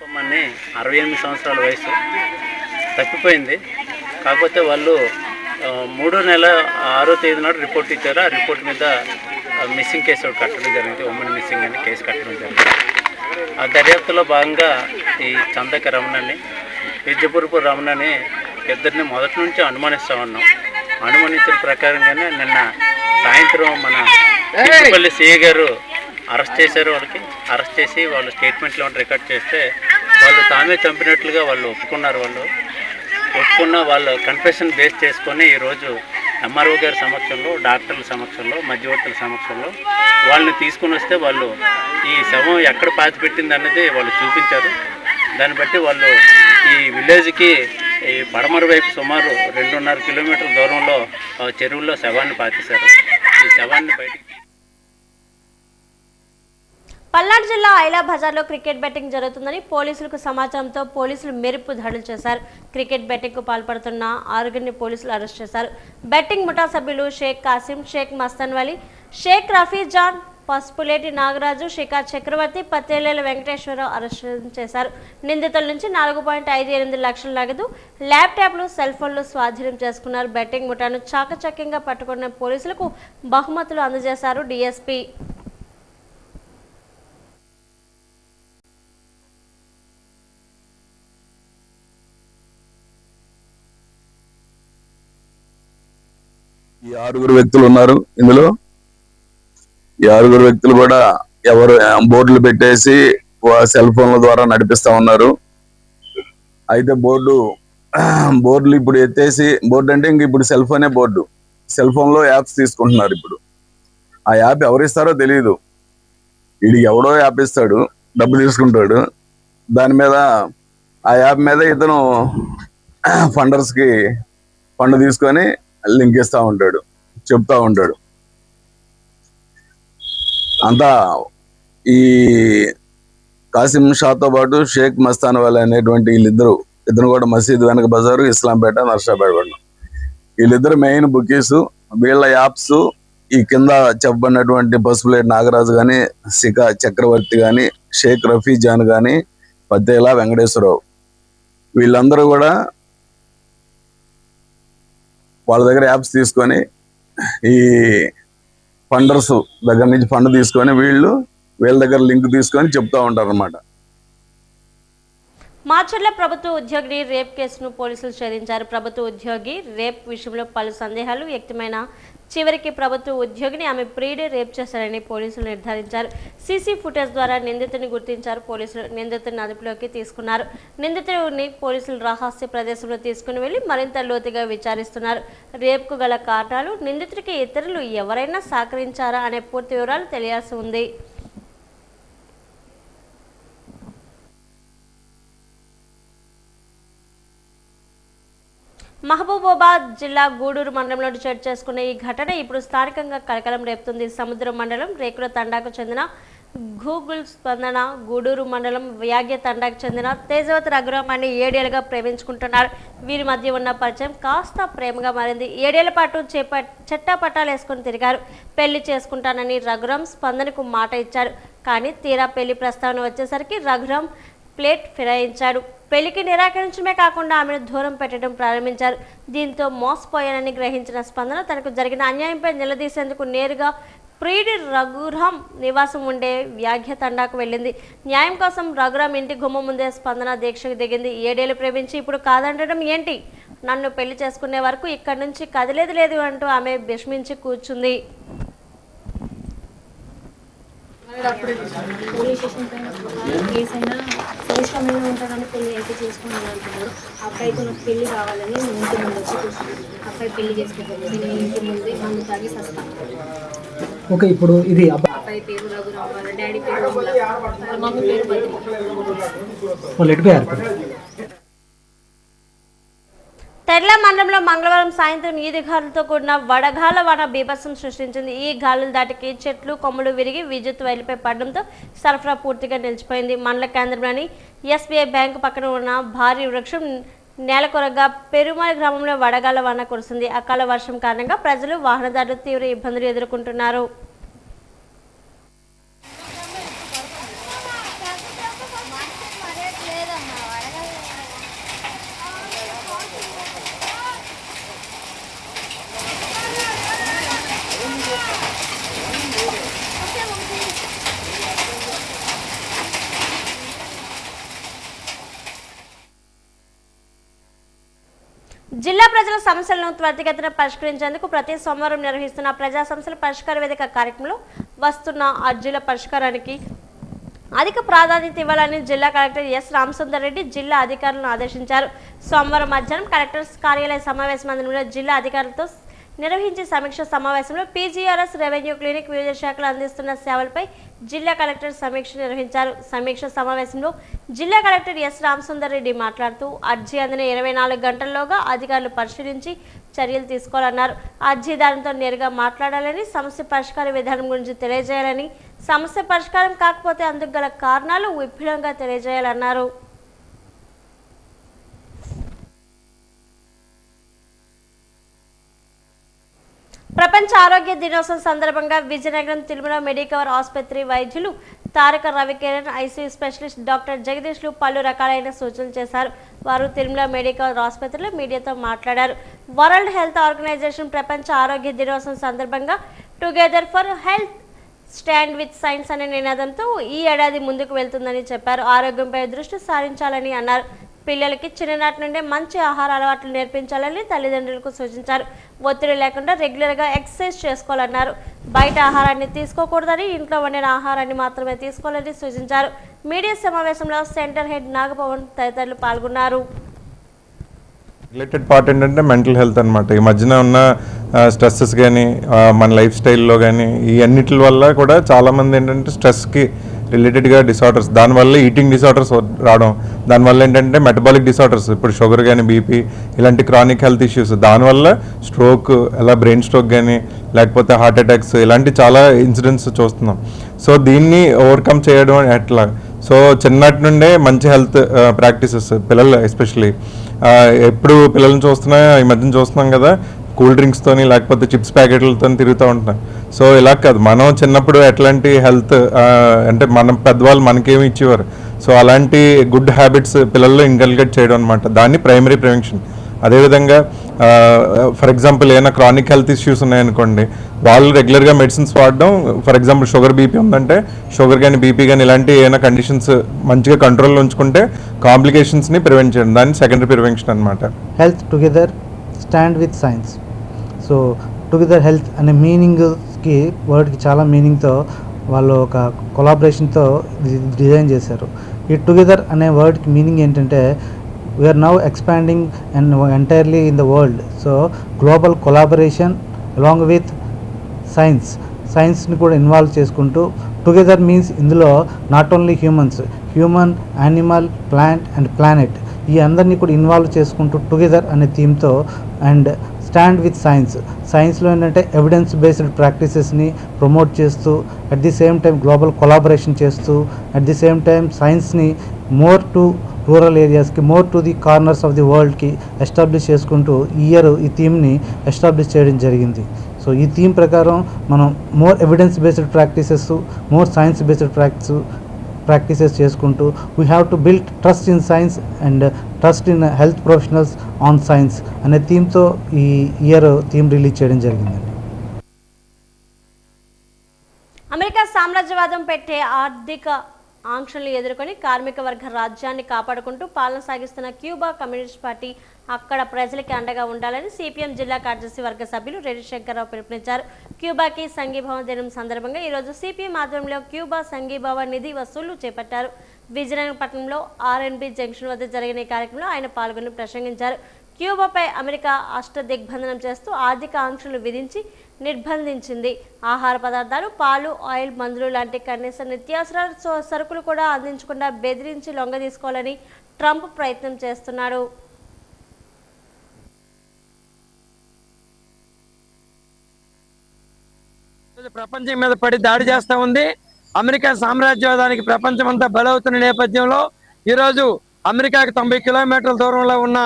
అమ్మని 68 సంవత్సరాల వయసు తప్పిపోయింది. కాకపోతే వాళ్ళు 3వ నెల 6వ తేదీ నాడు రిపోర్ట్ ఇచ్చారు. ఆ రిపోర్ట్ మీద మిస్సింగ్ కేసు ఒకటి కట్టడం జరిగింది. ఉమెన్ మిస్సింగ్ అని కేసు కట్టడం జరిగింది. ఆ దర్యాప్తులో భాగంగా ఈ చందక రమణని, విద్యపురపు రమణని ఇద్దరిని మొదటి నుంచి అనుమానిస్తూ ఉన్నాం. అనుమానించిన ప్రకారంగానే నిన్న సాయంత్రం మన చీపురుపల్లి సిఐ గారు అరెస్ట్ చేశారు. వాళ్ళకి అరెస్ట్ చేసి వాళ్ళు స్టేట్మెంట్లో రికార్డ్ చేస్తే వాళ్ళు తామే చంపినట్లుగా వాళ్ళు ఒప్పుకున్నారు. ఒప్పుకున్న వాళ్ళు కన్ఫెషన్ బేస్ చేసుకొని ఈరోజు ఎంఆర్ఓ గారి సమక్షంలో, డాక్టర్ల సమక్షంలో, మధ్యవర్తుల సమక్షంలో వాళ్ళని తీసుకుని వస్తే వాళ్ళు ఈ శవం ఎక్కడ పాతిపెట్టింది అన్నది వాళ్ళు చూపించారు. దాన్ని బట్టి వాళ్ళు ఈ విలేజ్కి ఈ పడమర వైపు సుమారు 2.5 కిలోమీటర్ల దూరంలో చెరువుల్లో శవాన్ని పాతేశారు. ఈ శవాన్ని బయటికి పల్నాడు జిల్లా ఐలా బజార్లో క్రికెట్ బెట్టింగ్ జరుగుతుందని పోలీసులకు సమాచారంతో పోలీసులు మెరుపు దాడులు చేశారు. క్రికెట్ బెట్టింగ్కు పాల్పడుతున్న 6గురిని పోలీసులు అరెస్ట్ చేశారు. బెట్టింగ్ ముఠా సభ్యులు షేక్ కాసిం, షేక్ మస్తాన్ వలి, షేక్ రఫీజాన్, పసుపులేటి నాగరాజు, షికా చక్రవర్తి, పత్తేలేల వెంకటేశ్వరరావు అరెస్ట్ చేశారు. నిందితుల నుంచి 4.58 లక్షల నగదు, ల్యాప్టాప్లు, సెల్ ఫోన్లు స్వాధీనం చేసుకున్నారు. బెట్టింగ్ ముఠాను చాకచక్యంగా పట్టుకున్న పోలీసులకు బహుమతులు అందజేశారు డీఎస్పీ. ఈ 6 వ్యక్తులు ఉన్నారు. ఇందులో ఈ 6 వ్యక్తులు కూడా ఎవరు బోర్డులు పెట్టేసి సెల్ ఫోన్ల ద్వారా నడిపిస్తా ఉన్నారు. అయితే బోర్డులు ఇప్పుడు ఎత్తేసి, బోర్డు అంటే ఇంక ఇప్పుడు సెల్ ఫోనే బోర్డు, సెల్ ఫోన్ లో యాప్స్ తీసుకుంటున్నారు. ఇప్పుడు ఆ యాప్ ఎవరిస్తారో తెలియదు. వీడికి ఎవడో యాప్ ఇస్తాడు, డబ్బు తీసుకుంటాడు. దాని మీద ఆ యాప్ మీద ఇతను ఫండర్స్ కి ఫండ్ తీసుకొని లింక్ ఇస్తా ఉంటాడు, చెప్తా ఉంటాడు. అంతా ఈ కాసిం షాతో పాటు షేక్ మస్తాన్ వలి అనేటువంటి వీళ్ళిద్దరు, ఇతను కూడా మసీద్ వెనక బజారు, ఇస్లాంపేట, నర్సాపేట వాళ్ళు. వీళ్ళిద్దరు మెయిన్ బుకీస్. వీళ్ళ యాప్స్ ఈ కింద చెప్పబడినటువంటి పసుపులేటి నాగరాజు కానీ, సికా చక్రవర్తి కానీ, షేక్ రఫీజాన్ కానీ, పత్తేలా వెంకటేశ్వరరావు, వీళ్ళందరూ కూడా వాళ్ళ దగ్గర యాప్స్ తీసుకొని ఈ ఫండర్స్ దగ్గర నుంచి ఫండ్ తీసుకొని వీళ్ళ దగ్గర లింక్ తీసుకొని చెప్తా ఉంటారు అన్నమాట. మాచర్ల ప్రభుత్వ ఉద్యోగిని రేప్ కేసును పోలీసులు ఛేదించారు. ప్రభుత్వ ఉద్యోగి రేప్ విషయంలో పలు సందేహాలు వ్యక్తమైన చివరికి ప్రభుత్వ ఉద్యోగిని ఆమె ప్రియుడే రేప్ చేశారని పోలీసులు నిర్ధారించారు. సీసీ ఫుటేజ్ ద్వారా నిందితుని గుర్తించారు పోలీసులు. నిందితుని అదుపులోకి తీసుకున్నారు. నిందితుడిని పోలీసులు రహస్య ప్రదేశంలో తీసుకుని వెళ్లి మరింత లోతుగా విచారిస్తున్నారు. రేప్కు గల కారణాలు, నిందితుడికి ఇతరులు ఎవరైనా సహకరించారా అనే పూర్తి వివరాలు తెలియాల్సి ఉంది. మహబూబాబాద్ జిల్లా గూడూరు మండలంలో చోటు చేసుకున్న ఈ ఘటన ఇప్పుడు స్థానికంగా కలకలం రేపుతుంది. సముద్రం మండలం రేకుల తండాకు చెందిన గూగుల్ స్పందన, గూడూరు మండలం వ్యాగ్య తండాకు చెందిన తేజవతి రఘురామ్ అని 7 ఏళ్లుగా ప్రేమించుకుంటున్నారు. వీరి మధ్య ఉన్న పరిచయం కాస్త ప్రేమగా మారింది. 7 ఏళ్ల పాటు చెట్టాపట్టాలు వేసుకుని తిరిగారు. పెళ్లి చేసుకుంటానని రఘురామ్ స్పందనకు మాట ఇచ్చాడు. కానీ తీరా పెళ్లి ప్రస్తావన వచ్చేసరికి రఘురామ్ ప్లేట్ ఫిరాయించాడు. పెళ్లికి నిరాకరించడమే కాకుండా ఆమెను దూరం పెట్టడం ప్రారంభించారు. దీంతో మోసపోయానని గ్రహించిన స్పందన తనకు జరిగిన అన్యాయంపై నిలదీసేందుకు నేరుగా ప్రియుడి రఘురామ్ నివాసం ఉండే వ్యాఘ్య తండాకు వెళ్ళింది. న్యాయం కోసం రఘురామ్ ఇంటి గుమ్మ ముందే స్పందన దీక్షకు దిగింది. 7 ఏళ్లు ప్రేమించి ఇప్పుడు కాదంటడం ఏంటి? నన్ను పెళ్లి చేసుకునే వరకు ఇక్కడి నుంచి కదిలేదు లేదు అంటూ ఆమె విషమించి కూర్చుంది. పోలీస్ స్టేషన్ పైన కేసు అయినా శ్రేష్టమైన ఉంటానని పెళ్లి అయితే చేసుకున్నాను అంటున్నాడు. అబ్బాయితో నాకు పెళ్లి కావాలని ఇంటి ముందు వచ్చి కూర్చున్నాను. అబ్బాయి పెళ్లి చేసుకుంటాను, నేను ఇంటి ముందు మందు తాగి సస్తాను. ఓకే, ఇప్పుడు ఇది అబ్బాయి పేరు రఘురామ్, వాళ్ళ డాడీ పేరు వాళ్ళ మమ్మీ పేరు బద్రి. వాళ్ళు ఎటుపోయారు? తెర్ల మండలంలో మంగళవారం సాయంత్రం ఈదుగాలులతో కూడిన వడగాల వాన బీభత్సం సృష్టించింది. ఈ గాలుల దాటికి చెట్లు కొమ్మలు విరిగి విద్యుత్ వైర్లపై పడడంతో సరఫరా పూర్తిగా నిలిచిపోయింది. మండల కేంద్రంలోని ఎస్బీఐ బ్యాంకు పక్కన ఉన్న భారీ వృక్షం నేలకొరగా పెరుమాళి గ్రామంలో వడగాల వాన కురిసింది. అకాల వర్షం కారణంగా ప్రజలు, వాహనదారులు తీవ్ర ఇబ్బందులు ఎదుర్కొంటున్నారు. జిల్లా ప్రజల సమస్యలను త్వరితగతిన పరిష్కరించేందుకు ప్రతి సోమవారం నిర్వహిస్తున్న ప్రజా సమస్యల పరిష్కార వేదిక కార్యక్రమంలో వస్తున్న అర్జీల పరిష్కారానికి అధిక ప్రాధాన్యత ఇవ్వాలని జిల్లా కలెక్టర్ ఎస్ రామసుందర్ రెడ్డి జిల్లా అధికారులను ఆదేశించారు. సోమవారం మధ్యాహ్నం కలెక్టర్స్ కార్యాలయ సమావేశ మందిరంలో జిల్లా అధికారులతో నిర్వహించే సమీక్ష సమావేశంలో పీజీఆర్ఎస్ రెవెన్యూ క్లినిక్ వివిధ శాఖలు అందిస్తున్న సేవలపై జిల్లా కలెక్టర్ సమీక్ష నిర్వహించారు. సమీక్ష సమావేశంలో జిల్లా కలెక్టర్ ఎస్ రామసుందర్ రెడ్డి మాట్లాడుతూ అర్జీ అందిన 24 గంటల్లోగా అధికారులు పరిశీలించి చర్యలు తీసుకోవాలన్నారు. అర్జీదారులతో నేరుగా మాట్లాడాలని, సమస్య పరిష్కార విధానం గురించి తెలియజేయాలని, సమస్య పరిష్కారం కాకపోతే అందుకు గల కారణాలు విపులంగా తెలియజేయాలన్నారు. ప్రపంచ ఆరోగ్య దినోత్సవం సందర్భంగా విజయనగరం తిరుమల మెడికవర్ ఆసుపత్రి వైద్యులు తారక రవికిరణ్, ఐసీయూ స్పెషలిస్ట్ డాక్టర్ జగదీష్లు పలు రకాలైన సూచనలు చేశారు. వారు తిరుమల మెడికవర్ ఆసుపత్రిలో మీడియాతో మాట్లాడారు. వరల్డ్ హెల్త్ ఆర్గనైజేషన్ ప్రపంచ ఆరోగ్య దినోత్సవం సందర్భంగా together for health stand with science అనే నినాదంతో ఈ ఏడాది ముందుకు వెళ్తుందని చెప్పారు. ఆరోగ్యంపై దృష్టి సారించాలని అన్నారు. పిల్లలకి చిన్ననాటి నుండే మంచి ఆహార అలవాట్లు నేర్పించాలని తల్లిదండ్రులకు సూచించారు. ఒత్తిడి లేకుండా రెగ్యులర్గా ఎక్సర్సైజ్ చేసుకోవాలన్నారు. బయట ఆహారాన్ని తీసుకోకూడదని, ఇంట్లో వండిన ఆహారాన్ని మాత్రమే తీసుకోవాలని సూచించారు. మీడియా సమావేశంలో సెంటర్ హెడ్ నాగపవన్ తదితరులు పాల్గొన్నారు. రిలేటెడ్ పార్ట్ ఏంటంటే మెంటల్ హెల్త్ అనమాట. ఈ మధ్యన ఉన్న స్ట్రెస్సెస్ కానీ మన లైఫ్ స్టైల్లో కానీ ఈ అన్నిటి వల్ల కూడా చాలామంది ఏంటంటే స్ట్రెస్కి రిలేటెడ్గా డిసార్డర్స్, దానివల్ల ఈటింగ్ డిసార్డర్స్ రావడం, దానివల్ల ఏంటంటే మెటబాలిక్ డిసార్డర్స్, ఇప్పుడు షుగర్ కానీ బీపీ ఇలాంటి క్రానిక్ హెల్త్ ఇష్యూస్, దానివల్ల స్ట్రోక్, అలా బ్రెయిన్ స్ట్రోక్ కానీ లేకపోతే హార్ట్ అటాక్స్ ఇలాంటి చాలా ఇన్సిడెంట్స్ చూస్తున్నాం. సో దీన్ని ఓవర్కమ్ చేయడం ఎట్లా? సో చిన్నటి నుండే మంచి హెల్త్ ప్రాక్టీసెస్ పిల్లలు ఎస్పెషలీ ఎప్పుడు పిల్లల్ని చూస్తున్నా ఈ మధ్యన చూస్తున్నాం కదా, కూల్ డ్రింక్స్తోని లేకపోతే చిప్స్ ప్యాకెట్లతో తిరుగుతూ ఉంటున్నాం. సో ఇలా కాదు, మనం చిన్నప్పుడు ఎట్లాంటి హెల్త్ అంటే మన పెద్దవాళ్ళు మనకేమి ఇచ్చేవారు, సో అలాంటి గుడ్ హ్యాబిట్స్ పిల్లల్లో ఇన్కల్కేట్ చేయడం అనమాట. దాన్ని ప్రైమరీ ప్రివెన్షన్. అదేవిధంగా ఫర్ ఎగ్జాంపుల్ ఏమైనా క్రానిక్ హెల్త్ ఇష్యూస్ ఉన్నాయనుకోండి, వాళ్ళు రెగ్యులర్గా మెడిసిన్స్ వాడడం. ఫర్ ఎగ్జాంపుల్ షుగర్ బీపీ ఉందంటే షుగర్ కానీ బీపీ కానీ ఇలాంటి ఏమైనా కండిషన్స్ మంచిగా కంట్రోల్లో ఉంచుకుంటే కాంప్లికేషన్స్ని ప్రివెంట్ చేయడం, దాన్ని సెకండరీ ప్రివెన్షన్ అనమాట. Health together stand with science. So together health అనే మీనింగ్కి వర్డ్కి చాలా మీనింగ్తో వాళ్ళు ఒక కొలాబరేషన్తో డిజైన్ చేశారు. ఈ టుగెదర్ అనే వర్డ్కి మీనింగ్ ఏంటంటే we are now expanding and entirely in the world. So global collaboration along with సైన్స్ని కూడా ఇన్వాల్వ్ చేసుకుంటూ టుగెదర్ మీన్స్ ఇందులో not only human, animal, plant and planet ఈ అందరినీ కూడా ఇన్వాల్వ్ చేసుకుంటూ టుగెదర్ అనే థీమ్తో అండ్ స్టాండ్ విత్ సైన్స్లో ఏంటంటే ఎవిడెన్స్ బేస్డ్ ప్రాక్టీసెస్ని ప్రమోట్ చేస్తూ at the same time global collaboration చేస్తూ అట్ ది సేమ్ టైం సైన్స్ని మోర్ టు రూరల్ ఏరియాస్కి, more to the corners of the వరల్డ్కి ఎస్టాబ్లిష్ చేసుకుంటూ ఈ థీమ్ని ఎస్టాబ్లిష్ చేయడం జరిగింది. సో ఈ థీమ్ ప్రకారం మనం more evidence based practices, more science based practices చేసుకుంటూ we have to build trust in science and trust in health professionals on science అనే థీమ్తో ఈ ఇయర్ థీమ్ రిలీజ్ చేయడం జరిగిందండి. అమెరికా సామ్రాజ్యవాదం పెట్టే ఆర్థిక ఆంక్షలు ఎదుర్కొని కార్మిక వర్గ రాజ్యాన్ని కాపాడుకుంటూ పాలన సాగిస్తున్న క్యూబా కమ్యూనిస్ట్ పార్టీ అక్కడ ప్రజలకి అండగా ఉండాలని సిపిఎం జిల్లా కార్యదర్శి వర్గ సభ్యులు రెడ్డి శంకర్రావు పిలుపునిచ్చారు. క్యూబాకి సంఘీభావ దినం సందర్భంగా ఈరోజు సిపిఎం ఆధ్వర్యంలో క్యూబా సంఘీభావ నిధి వసూళ్లు చేపట్టారు. విజయనగరం పట్టణంలో ఆర్ఎన్బి జంక్షన్ వద్ద జరిగిన ఈ కార్యక్రమంలో ఆయన పాల్గొని ప్రసంగించారు. క్యూబాపై అమెరికా అష్టదిగ్బంధనం చేస్తూ ఆర్థిక ఆంక్షలు విధించి నిర్బంధించింది. ఆహార పదార్థాలు, పాలు, ఆయిల్, మందులు లాంటి కనీస నిత్యావసర సరుకులు కూడా అందించకుండా బెదిరించి లొంగదీసుకోవాలని ట్రంప్ ప్రయత్నం చేస్తున్నాడు. ప్రపంచం మీద పడి దాడి చేస్తూ ఉంది. అమెరికా సామ్రాజ్యవాదానికి ప్రపంచం అంతా బలవుతున్న నేపథ్యంలో ఈరోజు అమెరికాకి 90 కిలోమీటర్ల దూరంలో ఉన్న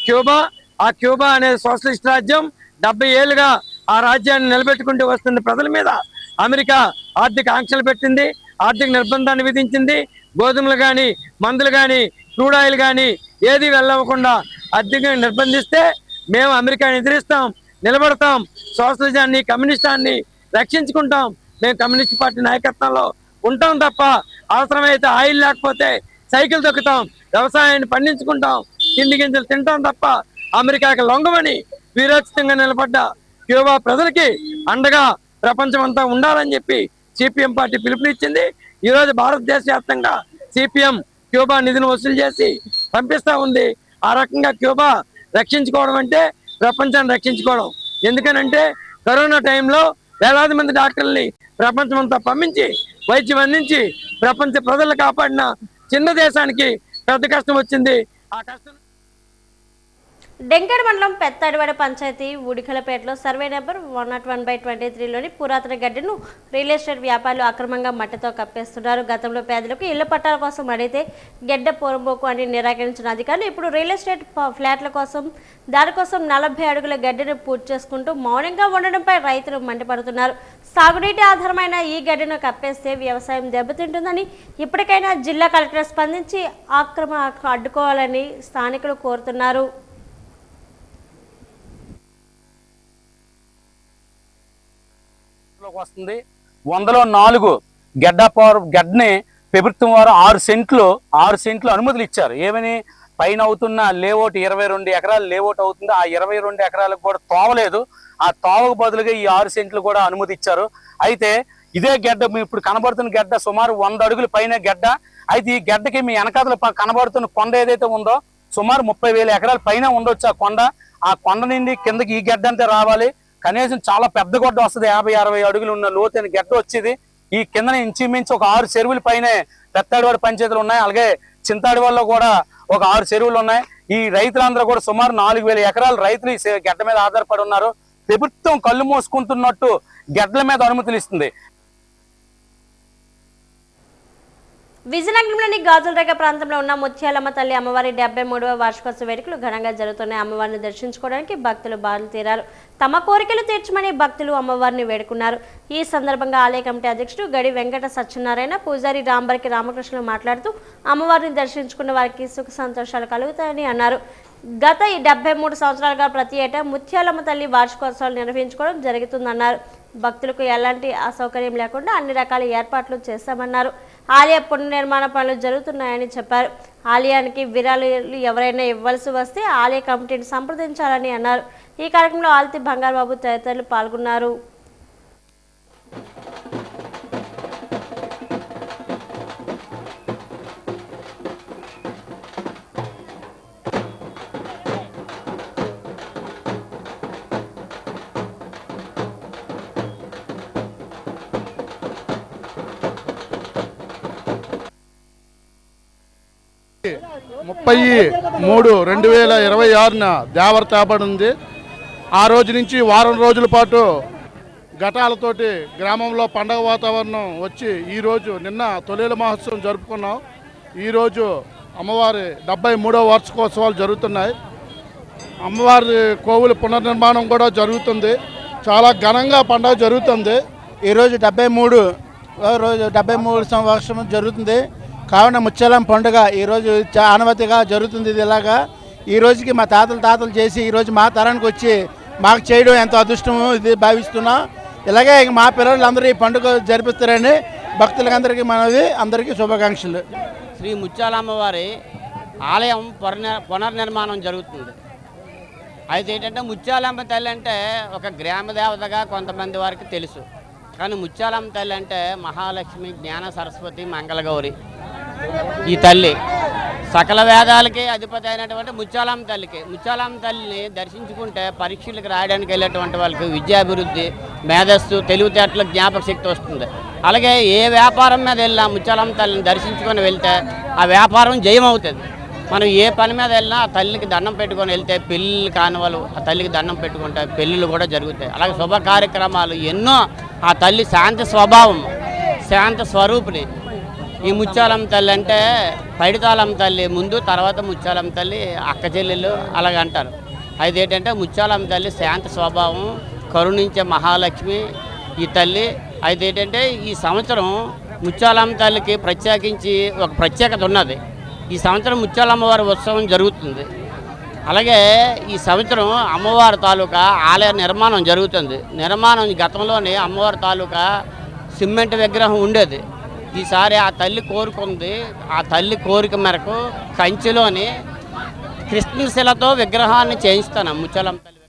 క్యూబా అనే సోషలిస్ట్ రాజ్యం 70 ఏళ్ళుగా ఆ రాజ్యాన్ని నిలబెట్టుకుంటూ వస్తున్న ప్రజల మీద అమెరికా ఆర్థిక ఆంక్షలు పెట్టింది, ఆర్థిక నిర్బంధాన్ని విధించింది. గోధుమలు కానీ, మందులు కానీ, క్రూడ్ ఆయిల్ కానీ ఏది వెళ్ళకుండా ఆర్థికంగా నిర్బంధిస్తే మేము అమెరికాని ఎదిరిస్తాం, నిలబడతాం, సోషలిజాన్ని, కమ్యూనిస్టాన్ని రక్షించుకుంటాం. మేము కమ్యూనిస్ట్ పార్టీ నాయకత్వంలో ఉంటాం తప్ప అవసరమైతే ఆయిల్ లేకపోతే సైకిల్ తొక్కుతాం, వ్యవసాయాన్ని పండించుకుంటాం, కింది గింజలు తింటాం తప్ప అమెరికాకి లొంగమని వీరోచితంగా నిలబడ్డ క్యూబా ప్రజలకి అండగా ప్రపంచం అంతా ఉండాలని చెప్పి సిపిఎం పార్టీ పిలుపునిచ్చింది. ఈరోజు భారతదేశ వ్యాప్తంగా సిపిఎం క్యూబా నిధిని వసూలు చేసి పంపిస్తూ ఉంది. ఆ రకంగా క్యూబా రక్షించుకోవడం అంటే ప్రపంచాన్ని రక్షించుకోవడం. ఎందుకనంటే కరోనా టైంలో వేలాది మంది డాక్టర్లని ప్రపంచం అంతా పంపించి వైద్యం అందించి ప్రపంచ ప్రజలు కాపాడిన చిన్న దేశానికి పెద్ద కష్టం వచ్చింది. ఆ కష్టం డెంకడ్ మండలం పెత్తడివాడ పంచాయతీ ఉడికలపేటలో సర్వే నెంబర్ 101/23లోని పురాతన గడ్డను రియల్ ఎస్టేట్ వ్యాపారులు అక్రమంగా మట్టితో కప్పేస్తున్నారు. గతంలో పేదలకు ఇళ్ల పట్టాల కోసం అడిగితే గడ్డ పోరంబోకు అని నిరాకరించిన అధికారులు ఇప్పుడు రియల్ ఎస్టేట్ ఫ్లాట్ల కోసం దానికోసం 40 అడుగుల గడ్డను పూర్తి చేసుకుంటూ మౌనంగా ఉండడంపై రైతులు మండిపడుతున్నారు. సాగునీటి ఆధారమైన ఈ గడ్డను కప్పేస్తే వ్యవసాయం దెబ్బతింటుందని ఇప్పటికైనా జిల్లా కలెక్టర్ స్పందించి ఆక్రమణ అడ్డుకోవాలని స్థానికులు కోరుతున్నారు. వస్తుంది 100లో 4 గడ్డని ప్రభుత్వం వారు 6 సెంట్లు అనుమతులు ఇచ్చారు. ఏమని పైన అవుతున్న లేఅవుట్ 22 ఎకరాలు లేఅవుట్ అవుతుంది. ఆ 22 ఎకరాలకు కూడా తోవలేదు. ఆ తోవకు బదులుగా ఈ 6 సెంట్లు కూడా అనుమతి ఇచ్చారు. అయితే ఇదే గడ్డ ఇప్పుడు కనబడుతున్న గడ్డ సుమారు 100 అడుగుల పైన గడ్డ. అయితే ఈ గడ్డకి మీ వెనకాతల కనబడుతున్న కొండ ఏదైతే ఉందో సుమారు 30,000 ఎకరాల పైన ఉండొచ్చు. ఆ కొండ నుండి కిందకి ఈ గడ్డ అంతే రావాలి. కనీసం చాలా పెద్ద గడ్డ వస్తుంది. 50-60 అడుగులు ఉన్న లోతైన గడ్డ వచ్చేది. ఈ కింద ఇంచుమించు ఒక 6 చెరువుల పైన పెత్తాడివాడ పంచాయతీలు ఉన్నాయి. అలాగే చింతాడివాడలో కూడా ఒక 6 చెరువులు ఉన్నాయి. ఈ రైతులందరూ కూడా సుమారు 4,000 ఎకరాల రైతులు ఈ గడ్డ మీద ఆధారపడి ఉన్నారు. ప్రభుత్వం కళ్ళు మోసుకుంటున్నట్టు గడ్డల మీద అనుమతులు ఇస్తుంది. విజయనగరంలోని గాజులరేగ ప్రాంతంలో ఉన్న ముత్యాలమ్మ తల్లి అమ్మవారి 73వ వార్షికోత్సవ వేడుకలు ఘనంగా జరుగుతున్నాయి. అమ్మవారిని దర్శించుకోవడానికి భక్తులు బారులు తీరారు. తమ కోరికలు తీర్చమని భక్తులు అమ్మవారిని వేడుకున్నారు. ఈ సందర్భంగా ఆలయ కమిటీ అధ్యక్షుడు గడి వెంకట సత్యనారాయణ, పూజారి రాంబరికి రామకృష్ణులు మాట్లాడుతూ అమ్మవారిని దర్శించుకున్న వారికి సుఖ సంతోషాలు కలుగుతాయని అన్నారు. గత 73 సంవత్సరాలుగా ప్రతి ఏటా ముత్యాలమ్మ తల్లి వార్షికోత్సవాలు నిర్వహించుకోవడం జరుగుతుందన్నారు. భక్తులకు ఎలాంటి అసౌకర్యం లేకుండా అన్ని రకాల ఏర్పాట్లు చేశామన్నారు. ఆలయ పునర్నిర్మాణ పనులు జరుగుతున్నాయని చెప్పారు. ఆలయానికి విరాళాలు ఎవరైనా ఇవ్వాల్సి వస్తే ఆలయ కమిటీని సంప్రదించాలని అన్నారు. ఈ కార్యక్రమంలో ఆల్తి బంగారుబాబు తదితరులు పాల్గొన్నారు. (30/3, 2026) దేవర తేబడింది. ఆ రోజు నుంచి వారం రోజుల పాటు ఘటాలతోటి గ్రామంలో పండగ వాతావరణం వచ్చి ఈరోజు నిన్న తొలేల మహోత్సవం జరుపుకున్నాం. ఈరోజు అమ్మవారి 73వ వార్షికోత్సవాలు జరుగుతున్నాయి. అమ్మవారి కోవుల పునర్నిర్మాణం కూడా జరుగుతుంది. చాలా ఘనంగా పండగ జరుగుతుంది. ఈరోజు 73వ వార్షికం జరుగుతుంది. కావున ముత్యాలమ్మ పండుగ ఈరోజు ఆనవతిగా జరుగుతుంది. ఇది ఇలాగా ఈ రోజుకి మా తాతలు చేసి ఈరోజు మా తరానికి వచ్చి మాకు చేయడం ఎంతో అదృష్టము ఇది భావిస్తున్నాం. ఇలాగే మా పిల్లలందరూ ఈ పండుగ జరిపిస్తారని భక్తులందరికీ మనవి, అందరికీ శుభాకాంక్షలు. శ్రీ ముత్యాలమ్మ వారి ఆలయం పునర్నిర్మాణం జరుగుతుంది. అయితే ఏంటంటే ముత్యాలమ్మ తల్లి అంటే ఒక గ్రామ దేవతగా కొంతమంది వారికి తెలుసు. కానీ ముత్యాలమ్మ తల్లి అంటే మహాలక్ష్మి, జ్ఞాన సరస్వతి, మంగళగౌరి. ఈ తల్లి సకల వేదాలకి అధిపతి అయినటువంటి ముత్యాలమ్మ తల్లిని దర్శించుకుంటే పరీక్షలకు రాయడానికి వెళ్ళేటువంటి వాళ్ళకి విద్యాభివృద్ధి, మేధస్సు, తెలివితేటలు, జ్ఞాపక శక్తి వస్తుంది. అలాగే ఏ వ్యాపారం మీద వెళ్ళినా ముత్యాలమ్మ తల్లిని దర్శించుకొని వెళ్తే ఆ వ్యాపారం జయమవుతుంది. మనం ఏ పని మీద వెళ్ళినా ఆ తల్లికి దండం పెట్టుకొని వెళ్తే పెళ్ళిళ్ళు కాని వాళ్ళు ఆ తల్లికి దండం పెట్టుకుంటే పెళ్ళిళ్ళు కూడా జరుగుతాయి. అలాగే శుభ కార్యక్రమాలు ఎన్నో. ఆ తల్లి శాంతి స్వభావం, శాంత స్వరూపిణి. ఈ ముత్యాలమ్మ తల్లి అంటే పైడితాలమ్మ తల్లి ముందు, తర్వాత ముత్యాలమ్మ తల్లి అక్క చెల్లెళ్ళు అలాగ అంటారు. అయితే ఏంటంటే ముత్యాలమ్మ తల్లి శాంత స్వభావం, కరుణించే మహాలక్ష్మి ఈ తల్లి. అయితే ఏంటంటే ఈ సంవత్సరం ముత్యాలమ్మ తల్లికి ప్రత్యేకించి ఒక ప్రత్యేకత ఉన్నది. ఈ సంవత్సరం ముత్యాలమ్మవారి ఉత్సవం జరుగుతుంది. అలాగే ఈ సంవత్సరం అమ్మవారి తాలూకా ఆలయ నిర్మాణం జరుగుతుంది. గతంలోనే అమ్మవారి తాలూకా సిమెంట్ విగ్రహం ఉండేది. ఈసారి ఆ తల్లి కోరుకుంది. ఆ తల్లి కోరిక మేరకు కంచిలోని కృష్ణశిలతో విగ్రహాన్ని చేయిస్తాను ముత్యాలమ్మ తల్లి.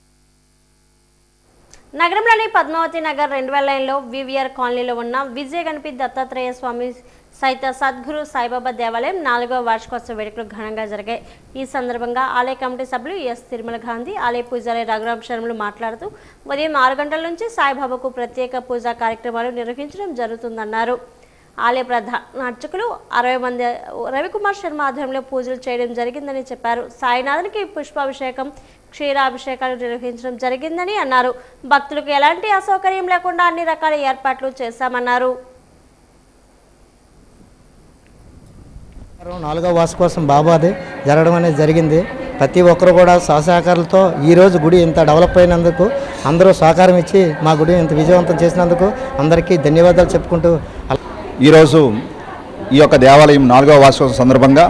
నగరంలోని పద్మావతి నగర్ 2000 లైన్లో వివిఆర్ కాలనీలో ఉన్న విజయ గణపతి దత్తాత్రేయ స్వామి సైత సద్గురు సాయిబాబా దేవాలయం 4వ వార్షికోత్సవ వేడుకలు ఘనంగా జరిగాయి. ఈ సందర్భంగా ఆలయ కమిటీ సభ్యులు ఎస్ తిరుమల గాంధీ, ఆలయ పూజారి రఘురామ్ శర్మలు మాట్లాడుతూ ఉదయం 6 గంటల నుంచి సాయిబాబాకు ప్రత్యేక పూజా కార్యక్రమాలు నిర్వహించడం జరుగుతుందన్నారు. ఆలయ ప్రధాన అర్చకులు 60 మంది రవికుమార్ శర్మ ఆధ్వర్యంలో పూజలు చేయడం జరిగిందని చెప్పారు. సాయినాథునికి పుష్పాభిషేకం, క్షీరాభిషేకాలు నిర్వహించడం జరిగిందని అన్నారు. భక్తులకు ఎలాంటి అసౌకర్యం లేకుండా అన్ని రకాల ఏర్పాట్లు చేశామన్నారు. 4వ వార్షికోత్సవం బాబాది జరగడం అనేది జరిగింది. ప్రతి ఒక్కరు కూడా సహకారాలతో ఈరోజు గుడి ఇంత డెవలప్ అయినందుకు అందరూ సహకారం ఇచ్చి మా గుడి ఇంత విజయవంతం చేసినందుకు అందరికీ ధన్యవాదాలు చెప్పుకుంటూ, ఈరోజు ఈ యొక్క దేవాలయం 4వ వార్షికోత్సవం సందర్భంగా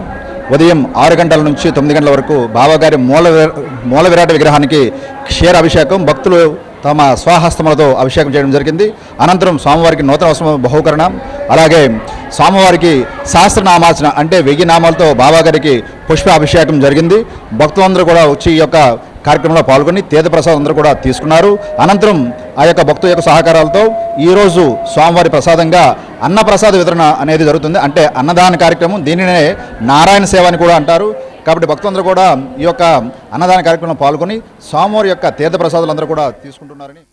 ఉదయం 6 గంటల నుంచి 9 గంటల వరకు బాబాగారి మూల విరాట విగ్రహానికి క్షీరాభిషేకం భక్తులు తమ స్వహస్తములతో అభిషేకం చేయడం జరిగింది. అనంతరం స్వామివారికి నూతన వస్త్ర బహుకరణ, అలాగే స్వామివారికి సహస్రనామార్చన అంటే 1000 నామాలతో బాబాగారికి పుష్పాభిషేకం జరిగింది. భక్తులందరూ కూడా వచ్చి ఈ యొక్క కార్యక్రమంలో పాల్గొని తీర్థప్రసాదం అందరూ కూడా తీసుకున్నారు. అనంతరం ఆ యొక్క భక్తుల యొక్క సహకారాలతో ఈరోజు స్వామివారి ప్రసాదంగా అన్నప్రసాద వితరణ అనేది జరుగుతుంది. అంటే అన్నదాన కార్యక్రమం, దీనినే నారాయణ సేవ అని కూడా అంటారు. కాబట్టి భక్తులందరూ కూడా ఈ యొక్క అన్నదాన కార్యక్రమంలో పాల్గొని స్వామివారి యొక్క తీర్థప్రసాదాలు అందరూ కూడా తీసుకుంటున్నారని.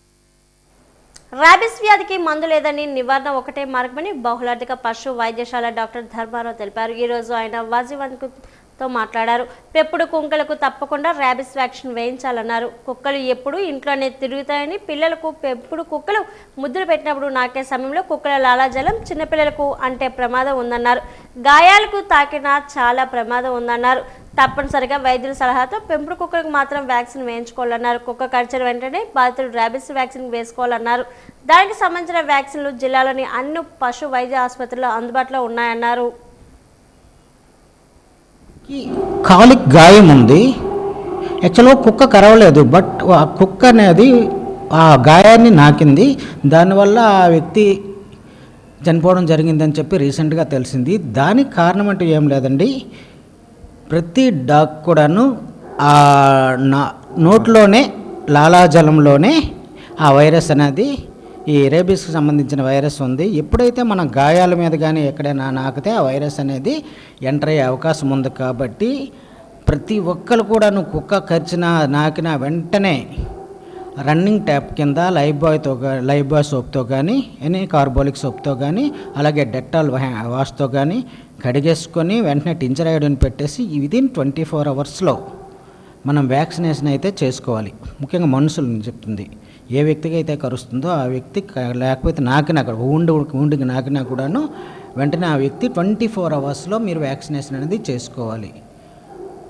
ర్యాబిస్ వ్యాధికి మందు లేదని, నివారణ ఒకటే మార్గమని బహుళార్థిక పశు వైద్యశాల డాక్టర్ ధర్మారావు తెలిపారు. ఈరోజు ఆయన వాజీవన్తో మాట్లాడారు. పెప్పుడు కుక్కలకు తప్పకుండా ర్యాబిస్ వ్యాక్సిన్ వేయించాలన్నారు. కుక్కలు ఎప్పుడు ఇంట్లోనే తిరుగుతాయని, పిల్లలకు పెప్పుడు కుక్కలు ముద్దులు పెట్టినప్పుడు నాకే సమయంలో కుక్కల లాలాజలం చిన్నపిల్లలకు అంటే ప్రమాదం ఉందన్నారు. గాయాలకు తాకినా చాలా ప్రమాదం ఉందన్నారు. తప్పనిసరిగా వైద్యుల సలహాతో పెంపుడు కుక్కలకు మాత్రం వ్యాక్సిన్ వేయించుకోవాలన్నారు. కుక్క కరిచిన వెంటనే బాధితులు ర్యాబిస్ వ్యాక్సిన్ వేసుకోవాలన్నారు. దానికి సంబంధించిన వ్యాక్సిన్లు జిల్లాలోని అన్ని పశు వైద్య ఆసుపత్రుల్లో అందుబాటులో ఉన్నాయన్నారు. కాలికి గాయం ఉంది. యాక్చువల్గా కుక్క కరవలేదు, బట్ ఆ కుక్క అనేది ఆ గాయాన్ని నాకింది. దానివల్ల ఆ వ్యక్తి చనిపోవడం జరిగిందని చెప్పి రీసెంట్గా తెలిసింది. దానికి కారణం అంటూ ఏం లేదండి. ప్రతి డాగ్ కూడాను ఆ నోట్లోనే లాలాజలంలోనే ఆ వైరస్ అనేది, ఈ రేబీస్కి సంబంధించిన వైరస్ ఉంది. ఎప్పుడైతే మన గాయాల మీద కానీ ఎక్కడైనా నాకితే ఆ వైరస్ అనేది ఎంటర్ అయ్యే అవకాశం ఉంది. కాబట్టి ప్రతి ఒక్కరు కూడాను కుక్క కరిచినా నాకినా వెంటనే రన్నింగ్ ట్యాప్ కింద లైఫ్ బాయ్ సోప్తో కానీ, ఎనీ కార్బోలిక్ సోప్తో కానీ, అలాగే డెటాల్ వాష్తో కానీ కడిగేసుకొని వెంటనే టించర్ అయోడిన్ పెట్టేసి విదిన్ 24 అవర్స్లో మనం వ్యాక్సినేషన్ అయితే చేసుకోవాలి. ముఖ్యంగా మనుషులను చెప్తుంది. ఏ వ్యక్తికి అయితే కరుస్తుందో ఆ వ్యక్తి, లేకపోతే నాకినా ఊండికి నాకినా కూడాను వెంటనే ఆ వ్యక్తి 24 అవర్స్లో మీరు వ్యాక్సినేషన్ అనేది చేసుకోవాలి.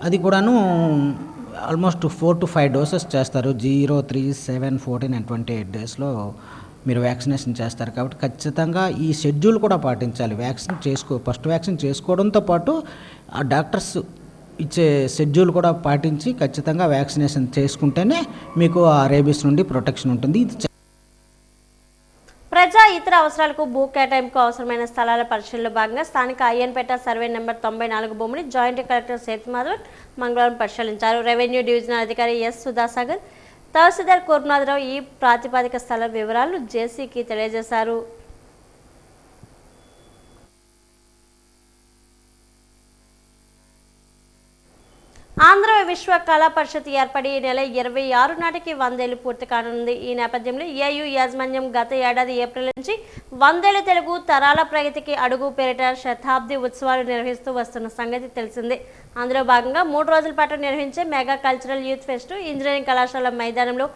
అది కూడాను ఆల్మోస్ట్ 4 to 5 డోసెస్ చేస్తారు. 0, 3, 7, 14 and 28 డేస్లో మీరు వ్యాక్సినేషన్ చేస్తారు. కాబట్టి ఖచ్చితంగా ఈ షెడ్యూల్ కూడా పాటించాలి. ఫస్ట్ వ్యాక్సిన్ చేసుకోవడంతో పాటు ఆ డాక్టర్స్ ఇచ్చే షెడ్యూల్ కూడా పాటించి ఖచ్చితంగా వ్యాక్సినేషన్ చేసుకుంటేనే మీకు ఆ రేబీస్ నుండి ప్రొటెక్షన్ ఉంటుంది. ప్రజా ఇతర అవసరాలకు భూ కేటాయింపుకు అవసరమైన స్థలాల పరిశీలనలో భాగంగా స్థానిక అయ్యన్పేట సర్వే నెంబర్ 94 భూమిని జాయింట్ కలెక్టర్ సేతుమాధవన్ మంగళవారం పరిశీలించారు. రెవెన్యూ డివిజనల్ అధికారి ఎస్ సుధాసాగర్, తహసీల్దార్ కోర్నాథరావు ఈ ప్రాతిపదిక స్థల వివరాలను జేసీకి తెలియజేశారు. ఆంధ్ర విశ్వ కళా పరిషత్ ఏర్పడి ఈ నెల 26 నాటికి 100 ఏళ్లు పూర్తి కానుంది. ఈ నేపథ్యంలో ఏయూ యాజమాన్యం గత ఏడాది ఏప్రిల్ నుంచి 100 ఏళ్ల తెలుగు తరాల ప్రగతికి అడుగు పేరిట శతాబ్ది ఉత్సవాలు నిర్వహిస్తూ వస్తున్న సంగతి తెలిసిందే. అందులో భాగంగా 3 రోజుల పాటు నిర్వహించే mega cultural youth pest engineering కళాశాల మైదానంలో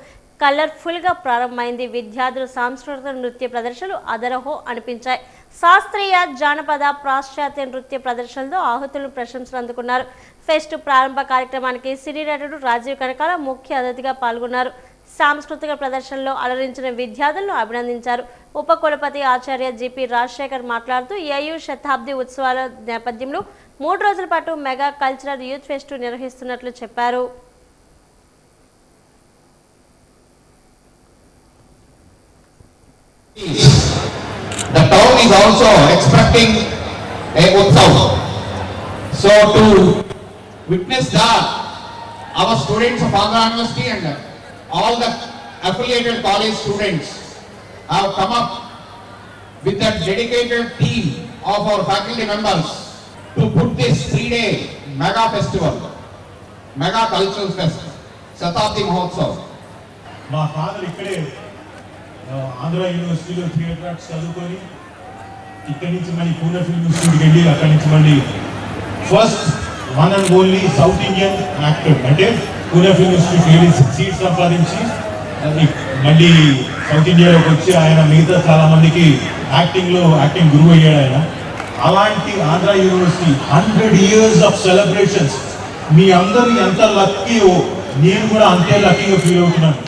కలర్ఫుల్గా ప్రారంభమైంది. విద్యార్థులు సాంస్కృతిక నృత్య ప్రదర్శనలు అదరహో అనిపించాయి. శాస్త్రీయ, జానపద, పాశ్చాత్య నృత్య ప్రదర్శనలతో ఆహుతులు ప్రశంసలు అందుకున్నారు. ఫెస్ట్ ప్రారంభ కార్యక్రమానికి సినీ నటుడు రాజీవ్ కనకాల ముఖ్య అతిథిగా పాల్గొన్నారు. సాంస్కృతిక ప్రదర్శనలో అలరించిన విద్యార్థులను అభినందించారు. ఉపకులపతి ఆచార్య జిపి రాజశేఖర్ మాట్లాడుతూ ఏయూ శతాబ్ది ఉత్సవాల నేపథ్యంలో 3 రోజుల పాటు మెగా కల్చరల్ యూత్ ఫెస్ట్ నిర్వహిస్తున్నట్లు చెప్పారు. The town is also expecting a Utsav. So to witness that, our students of Andhra University and all the affiliated college students have come up with a dedicated team of our faculty members to put this 3-day mega festival, mega cultural fest, Shatabdi Mahotsav. మా ఫాదర్ ఇక్కడే ఆంధ్ర యూనివర్సిటీలో థియేటర్ ఆర్ట్స్ చదువుకొని ఇక్కడి నుంచి మళ్ళీ పూణే ఫిల్మ్ ఇన్స్టిట్యూట్కి వెళ్ళి అక్కడి నుంచి మళ్ళీ first one and only south Indian actor అంటే పూణే ఫిల్మ్ ఇన్స్టిట్యూట్కి వెళ్ళి సీట్ సంపాదించి మళ్ళీ సౌత్ ఇండియాలోకి వచ్చి ఆయన మిగతా చాలా మందికి యాక్టింగ్ గురువు అయ్యాడు ఆయన. అలాంటి Andhra university 100 years of celebrations. మీ అందరూ ఎంత లక్కీయో నేను కూడా అంతే లక్కీగా ఫీల్ అవుతున్నాను.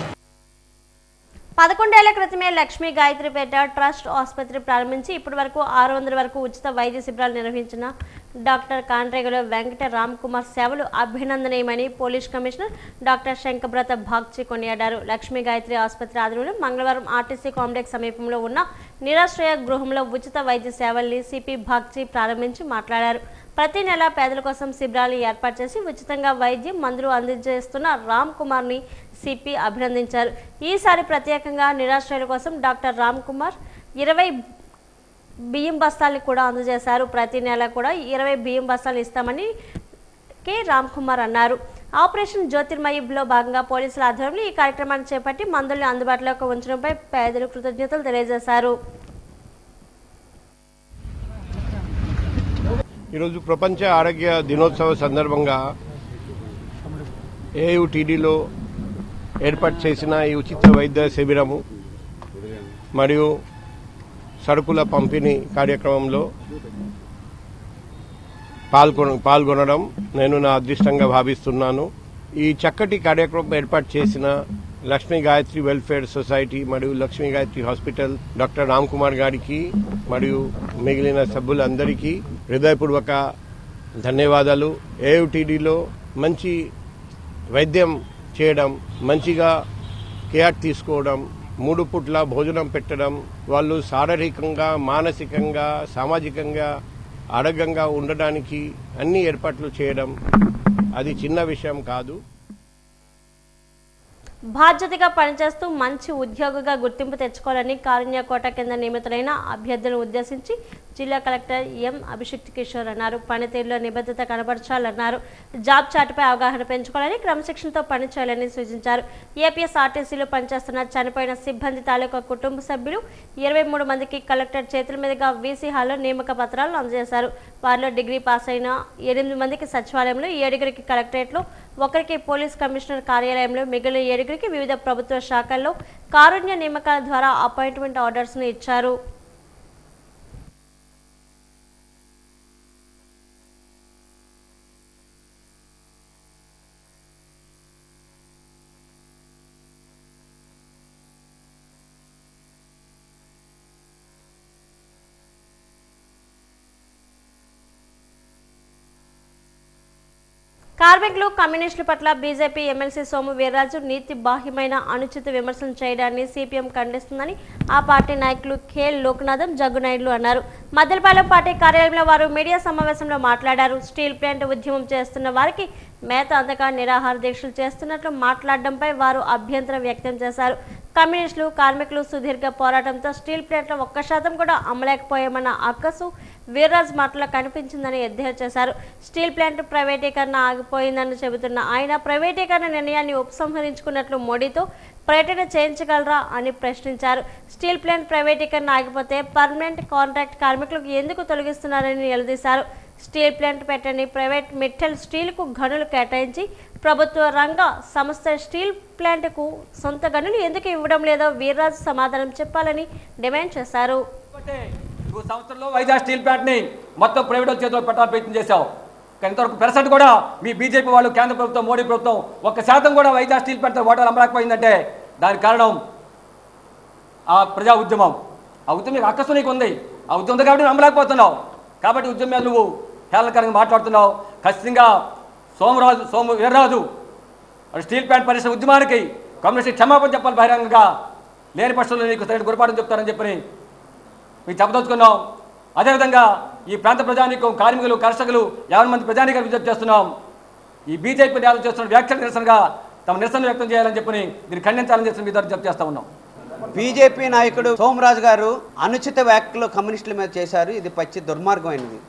11 ఏళ్ల క్రితమే లక్ష్మీ గాయత్రిపేట ట్రస్ట్ ఆసుపత్రి ప్రారంభించి ఇప్పటి వరకు 600 వరకు ఉచిత వైద్య శిబిరాలు నిర్వహించిన డాక్టర్ కాండ్రేగుల వెంకట రామ్ కుమార్ సేవలు అభినందనీయమని పోలీస్ కమిషనర్ డాక్టర్ శంకబ్రత భాగ్చి కొనియాడారు. లక్ష్మీ గాయత్రి ఆసుపత్రి ఆధ్వర్యంలో మంగళవారం ఆర్టీసీ కాంప్లెక్స్ సమీపంలో ఉన్న నిరాశ్రయ గృహంలో ఉచిత వైద్య సేవల్ని సిపి భాగ్చి ప్రారంభించి మాట్లాడారు. ప్రతి నెల పేదల కోసం శిబిరాలు ఏర్పాటు చేసి ఉచితంగా వైద్యం మందులు అందజేస్తున్న రామ్ కుమార్ని సిపి అభినందించారు. ఈసారి ప్రత్యేకంగా నిరాశ్రయుల కోసం డాక్టర్ రామ్ కుమార్ 20 బియ్యం బస్తాలు కూడా అందజేశారు. ప్రతి నెల కూడా 20 బియ్యం బస్తాలు ఇస్తామని కె రామ్ కుమార్ అన్నారు. ఆపరేషన్ జ్యోతిర్మయిలో భాగంగా పోలీసుల ఆధ్వర్యంలో ఈ కార్యక్రమాన్ని చేపట్టి మందుల్ని అందుబాటులోకి ఉంచడంపై పేదలు కృతజ్ఞతలు తెలియజేశారు. ఈరోజు ప్రపంచ ఆరోగ్య దినోత్సవ సందర్భంగా ఏయుటిడిలో ఏర్పాటు చేసిన ఈ ఉచిత వైద్య శిబిరము మరియు సరుకుల పంపిణీ కార్యక్రమంలో పాల్గొనడం నేను నా అదృష్టంగా భావిస్తున్నాను. ఈ చక్కటి కార్యక్రమం ఏర్పాటు చేసిన లక్ష్మీ గాయత్రి వెల్ఫేర్ సొసైటీ మరియు లక్ష్మీ గాయత్రి హాస్పిటల్ డాక్టర్ రామ్ కుమార్ గారికి మరియు మిగిలిన సభ్యులందరికీ హృదయపూర్వక ధన్యవాదాలు. ఏయుటిడిలో మంచి వైద్యం చేయడం, మంచిగా కేర్ తీసుకోవడం, 3 పూట్ల భోజనం పెట్టడం, వాళ్ళు శారీరకంగా మానసికంగా సామాజికంగా ఆరోగ్యంగా ఉండడానికి అన్ని ఏర్పాట్లు చేయడం అది చిన్న విషయం కాదు. బాధ్యతగా పనిచేస్తూ మంచి ఉద్యోగిగా గుర్తింపు తెచ్చుకోవాలని కారుణ్య కోట కింద నియమితులైన అభ్యర్థులను ఉద్దేశించి జిల్లా కలెక్టర్ ఎం అభిషిక్త్ కిషోర్ అన్నారు. పనితీరులో నిబద్ధత కనబరచాలన్నారు. జాబ్ చాటుపై అవగాహన పెంచుకోవాలని, క్రమశిక్షణతో పనిచేయాలని సూచించారు. ఏపీఎస్ఆర్టీసీలో పనిచేస్తున్న చనిపోయిన సిబ్బంది తాలూకా కుటుంబ సభ్యులు 23 మందికి కలెక్టర్ చేతుల మీదుగా వీసీ హాల్లో నియామక పత్రాలను అందజేశారు. వారిలో డిగ్రీ పాస్ అయిన 8 మందికి సచివాలయంలో, 7 కలెక్టరేట్లో, 1 పోలీస్ కమిషనర్ కార్యాలయంలో, మిగిలిన 7 వివిధ ప్రభుత్వ శాఖల్లో కారుణ్య నియామకాల ద్వారా అపాయింట్మెంట్ ఆర్డర్స్ను ఇచ్చారు. కార్మికులు, కమ్యూనిస్టుల పట్ల బీజేపీ ఎమ్మెల్సీ సోము వీర్రాజు నీతి బాహ్యమైన అనుచిత విమర్శలు చేయడాన్ని సిపిఎం ఖండిస్తుందని ఆ పార్టీ నాయకులు కె లోకనాథం, జగ్గునాయుడులు అన్నారు. మద్దెలపాలెం పార్టీ కార్యాలయంలో వారు మీడియా సమావేశంలో మాట్లాడారు. స్టీల్ ప్లాంట్ ఉద్యమం చేస్తున్న వారికి మేత అందక నిరాహార దీక్షలు చేస్తున్నట్లు మాట్లాడడంపై వారు అభ్యంతరం వ్యక్తం చేశారు. కమ్యూనిస్టులు, కార్మికులు సుదీర్ఘ పోరాటంతో స్టీల్ ప్లాంట్లో 1% కూడా అమ్మలేకపోయామన్న అక్కసు వీర్రాజ్ మాటలో కనిపించిందని ఎద్దేవా చేశారు. స్టీల్ ప్లాంట్ ప్రైవేటీకరణ ఆగిపోయిందని చెబుతున్న ఆయన ప్రైవేటీకరణ నిర్ణయాన్ని ఉపసంహరించుకున్నట్లు మోడీతో పర్యటన చేయించగలరా అని ప్రశ్నించారు. స్టీల్ ప్లాంట్ ప్రైవేటీకరణ ఆగిపోతే పర్మనెంట్ కాంట్రాక్ట్ కార్మికులకు ఎందుకు తొలగిస్తున్నారని నిలదీశారు. స్టీల్ ప్లాంట్ పెట్టని ప్రైవేట్ మిట్టల్ స్టీల్కు గనులు కేటాయించి ప్రభుత్వ రంగ సంస్థ స్టీల్ ప్లాంట్కు సొంత గనులు ఎందుకు ఇవ్వడం లేదో వీర్రాజు సమాధానం చెప్పాలని డిమాండ్ చేశారు. 2 సంవత్సరంలో వైజాగ్ స్టీల్ ప్లాంట్ని మొత్తం ప్రైవేట్ చేతిలో పెట్టాలని ప్రయత్నం చేశావు. కానీ ఇంతవరకు పెర్సెంట్ కూడా మీ బీజేపీ వాళ్ళు, కేంద్ర ప్రభుత్వం, మోడీ ప్రభుత్వం 1% కూడా వైజాగ్ స్టీల్ ప్లాంట్ ఓటాలు అమ్మలేకపోయిందంటే దానికి కారణం ఆ ప్రజా ఉద్యమం. ఆ ఉద్యమం అక్కసు నీకు ఉంది. ఆ ఉద్యమం ఉంది కాబట్టి అమ్మలేకపోతున్నావు. కాబట్టి ఉద్యమం నువ్వు హేళనకరంగా మాట్లాడుతున్నావు. ఖచ్చితంగా సోము వీర్రాజు స్టీల్ ప్లాంట్ పరిశ్రమ ఉద్యమానికి కమ్యూనిస్ట్ క్షమాపణ చెప్పాలి బహిరంగంగా. లేని పక్షంలో నీకు సరైన గురపాఠం చెప్తారని చెప్పని మీకు చెప్పదలుచుకున్నాం. అదేవిధంగా ఈ ప్రాంత ప్రజానీకం, కార్మికులు, కర్షకులు 50 మంది ప్రజానీకాలు విజ్ఞప్తి చేస్తున్నాం. ఈ బీజేపీ నేతలు చేస్తున్న వ్యాఖ్యలు నిరసనగా తమ నిరసన వ్యక్తం చేయాలని చెప్పని దీన్ని ఖండించాలని చెప్పి మీ విజ్ఞప్తి చేస్తూ ఉన్నాం. బీజేపీ నాయకుడు సోమరాజు గారు అనుచిత వ్యాఖ్యలు కమ్యూనిస్టుల మీద చేశారు. ఇది పచ్చి దుర్మార్గమైనది.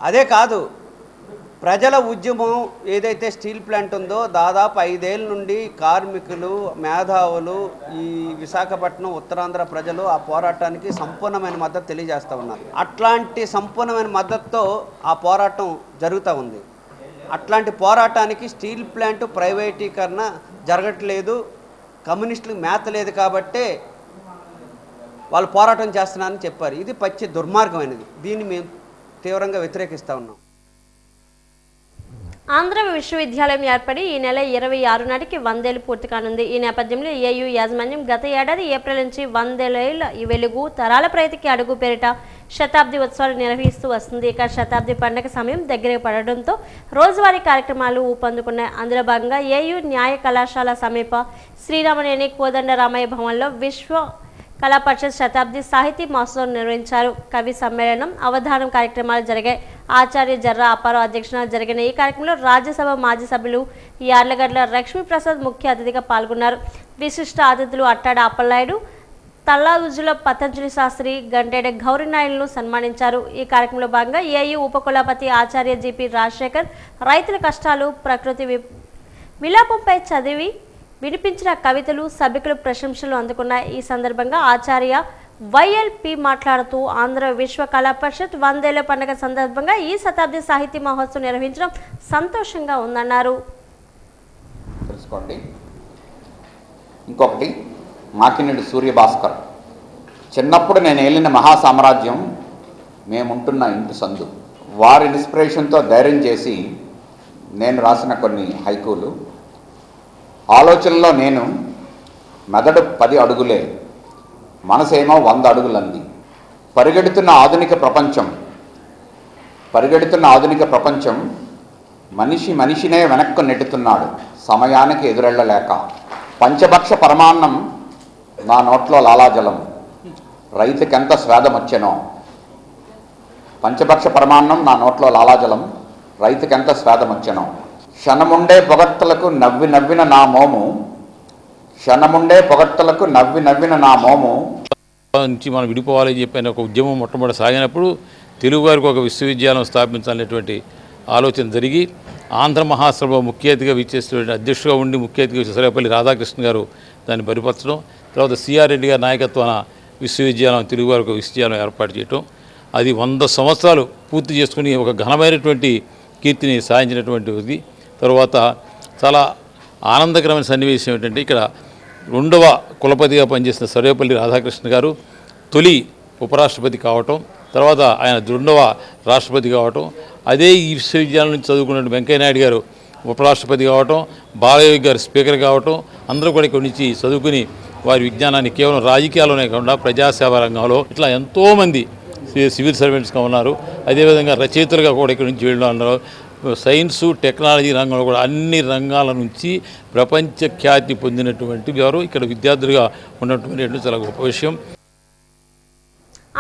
అదే కాదు, ప్రజల ఉద్యమం ఏదైతే స్టీల్ ప్లాంట్ ఉందో దాదాపు 5 ఏళ్ళ నుండి కార్మికులు, మేధావులు, ఈ విశాఖపట్నం ఉత్తరాంధ్ర ప్రజలు ఆ పోరాటానికి సంపూర్ణమైన మద్దతు తెలియజేస్తూ ఉన్నారు. అట్లాంటి సంపూర్ణమైన మద్దతుతో ఆ పోరాటం జరుగుతూ ఉంది. అట్లాంటి పోరాటానికి స్టీల్ ప్లాంట్ ప్రైవేటీకరణ జరగట్లేదు, కమ్యూనిస్టులకు మేత లేదు కాబట్టే వాళ్ళు పోరాటం చేస్తున్నారని చెప్పారు. ఇది పచ్చి దుర్మార్గమైనది. దీన్ని మేము తీవ్రంగా వ్యతిరేకిస్తూ ఉన్నాం. ఆంధ్ర విశ్వవిద్యాలయం ఏర్పడి ఈ నెల 26 నాటికి 100 ఏళ్లు పూర్తి కానుంది. ఈ నేపథ్యంలో ఏయూ యాజమాన్యం గత ఏడాది ఏప్రిల్ నుంచి 100 ఏళ్ల ఈ వెలుగు తరాల ప్రగతికి అడుగు పేరిట శతాబ్ది ఉత్సవాలు నిర్వహిస్తూ వస్తుంది. ఇక శతాబ్ది పండుగ సమయం దగ్గర పడడంతో రోజువారీ కార్యక్రమాలు ఊపందుకున్నాయి. అందులో భాగంగా ఏయూ న్యాయ కళాశాల సమీప శ్రీరామనేని కోదండరామయ్య భవన్లో విశ్వ కళా పరిషత్ శతాబ్ది సాహితీ మహోత్సవం నిర్వహించారు. కవి సమ్మేళనం, అవధానం కార్యక్రమాలు జరిగాయి. ఆచార్య జర్రా అప్పారావు అధ్యక్షతన జరిగిన ఈ కార్యక్రమంలో రాజ్యసభ మాజీ సభ్యులు యార్లగడ్డ లక్ష్మీప్రసాద్ ముఖ్య అతిథిగా పాల్గొన్నారు. విశిష్ట అతిథులు అట్టాడ అప్పలనాయుడు, తల్లాదుజుల పతంజలి శాస్త్రి, గంటేడ గౌరీనాయుడును సన్మానించారు. ఈ కార్యక్రమంలో భాగంగా ఏయూ ఉపకులపతి ఆచార్య జిపి రాజశేఖర్ రైతుల కష్టాలు, ప్రకృతి విలాపంపై చదివి వినిపించిన కవితలు సభికులు ప్రశంసలు అందుకున్నాయి. ఈ సందర్భంగా ఆచార్య వైఎల్పి మాట్లాడుతూ ఆంధ్ర విశ్వ కళా పరిషత్ 100 ఏళ్ల పండుగ సందర్భంగా ఈ శతాబ్ది సాహితీ మహోత్సవం నిర్వహించడం సంతోషంగా ఉందన్నారు. తెలుసుకోండి. ఇంకొకటి మాకినేడు సూర్యభాస్కర్, చిన్నప్పుడు నేను ఏలిన మహాసామ్రాజ్యం మేముంటున్న ఇంటి సందు, వారి ఇన్స్పిరేషన్తో ధైర్యం చేసి నేను రాసిన కొన్ని హైకూలు. ఆలోచనలో నేను మెదడు 10 అడుగులే, మనసేమో 100 అడుగులంది. పరిగెడుతున్న ఆధునిక ప్రపంచం మనిషినే వెనక్కు నెట్టుతున్నాడు సమయానికి ఎదురెళ్ళలేక. పంచభక్ష పరమాన్నం నా నోట్లో లాలాజలం, రైతుకెంత స్వేదమొచ్చెనో. పంచభక్ష పరమాన్నం నా నోట్లో లాలాజలం, రైతుకెంత స్వేదమొచ్చెనో. క్షణముండే పొగడ్తలకు నవ్విన నా మోము, నుంచి మనం విడిపోవాలని చెప్పిన ఒక ఉద్యమం మొట్టమొదటి సాగినప్పుడు తెలుగు వారికి ఒక విశ్వవిద్యాలయం స్థాపించాలనేటువంటి ఆలోచన జరిగి ఆంధ్ర మహాసభ ముఖ్య అతిథిగా విచ్చేసినటువంటి అధ్యక్షుడిగా ఉండి ముఖ్య అతిథిగా సర్వేపల్లి రాధాకృష్ణ గారు దాన్ని పరిపరచడం, తర్వాత సిఆర్ రెడ్డి గారి నాయకత్వాన విశ్వవిద్యాలయం తెలుగు వారికి ఒక విశ్వవిద్యాలయం ఏర్పాటు చేయటం, అది 100 సంవత్సరాలు పూర్తి చేసుకుని ఒక ఘనమైనటువంటి కీర్తిని సాధించినటువంటిది. తర్వాత చాలా ఆనందకరమైన సన్నివేశం ఏంటంటే ఇక్కడ 2వ కులపతిగా పనిచేసిన సర్వేపల్లి రాధాకృష్ణ గారు తొలి ఉపరాష్ట్రపతి కావటం, తర్వాత ఆయన 2వ రాష్ట్రపతి కావటం, అదే ఈ విశ్వవిద్యాలయం నుంచి చదువుకున్న వెంకయ్యనాయుడు గారు ఉపరాష్ట్రపతి కావటం, బాలయోగి గారు స్పీకర్ కావటం, అందరూ కూడా ఇక్కడి నుంచి చదువుకుని వారి విజ్ఞానాన్ని కేవలం రాజకీయాల్లోనే కాకుండా ప్రజాసేవ రంగంలో ఇట్లా ఎంతోమంది సివిల్ సర్వెంట్స్గా ఉన్నారు. అదేవిధంగా రచయితలుగా కూడా ఇక్కడి నుంచి వెళ్ళిన సైన్సు, టెక్నాలజీ రంగంలో కూడా అన్ని రంగాల నుంచి ప్రపంచ ఖ్యాతి పొందినటువంటి వారు ఇక్కడ విద్యార్థులుగా ఉన్నటువంటి చాలా గొప్ప విషయం.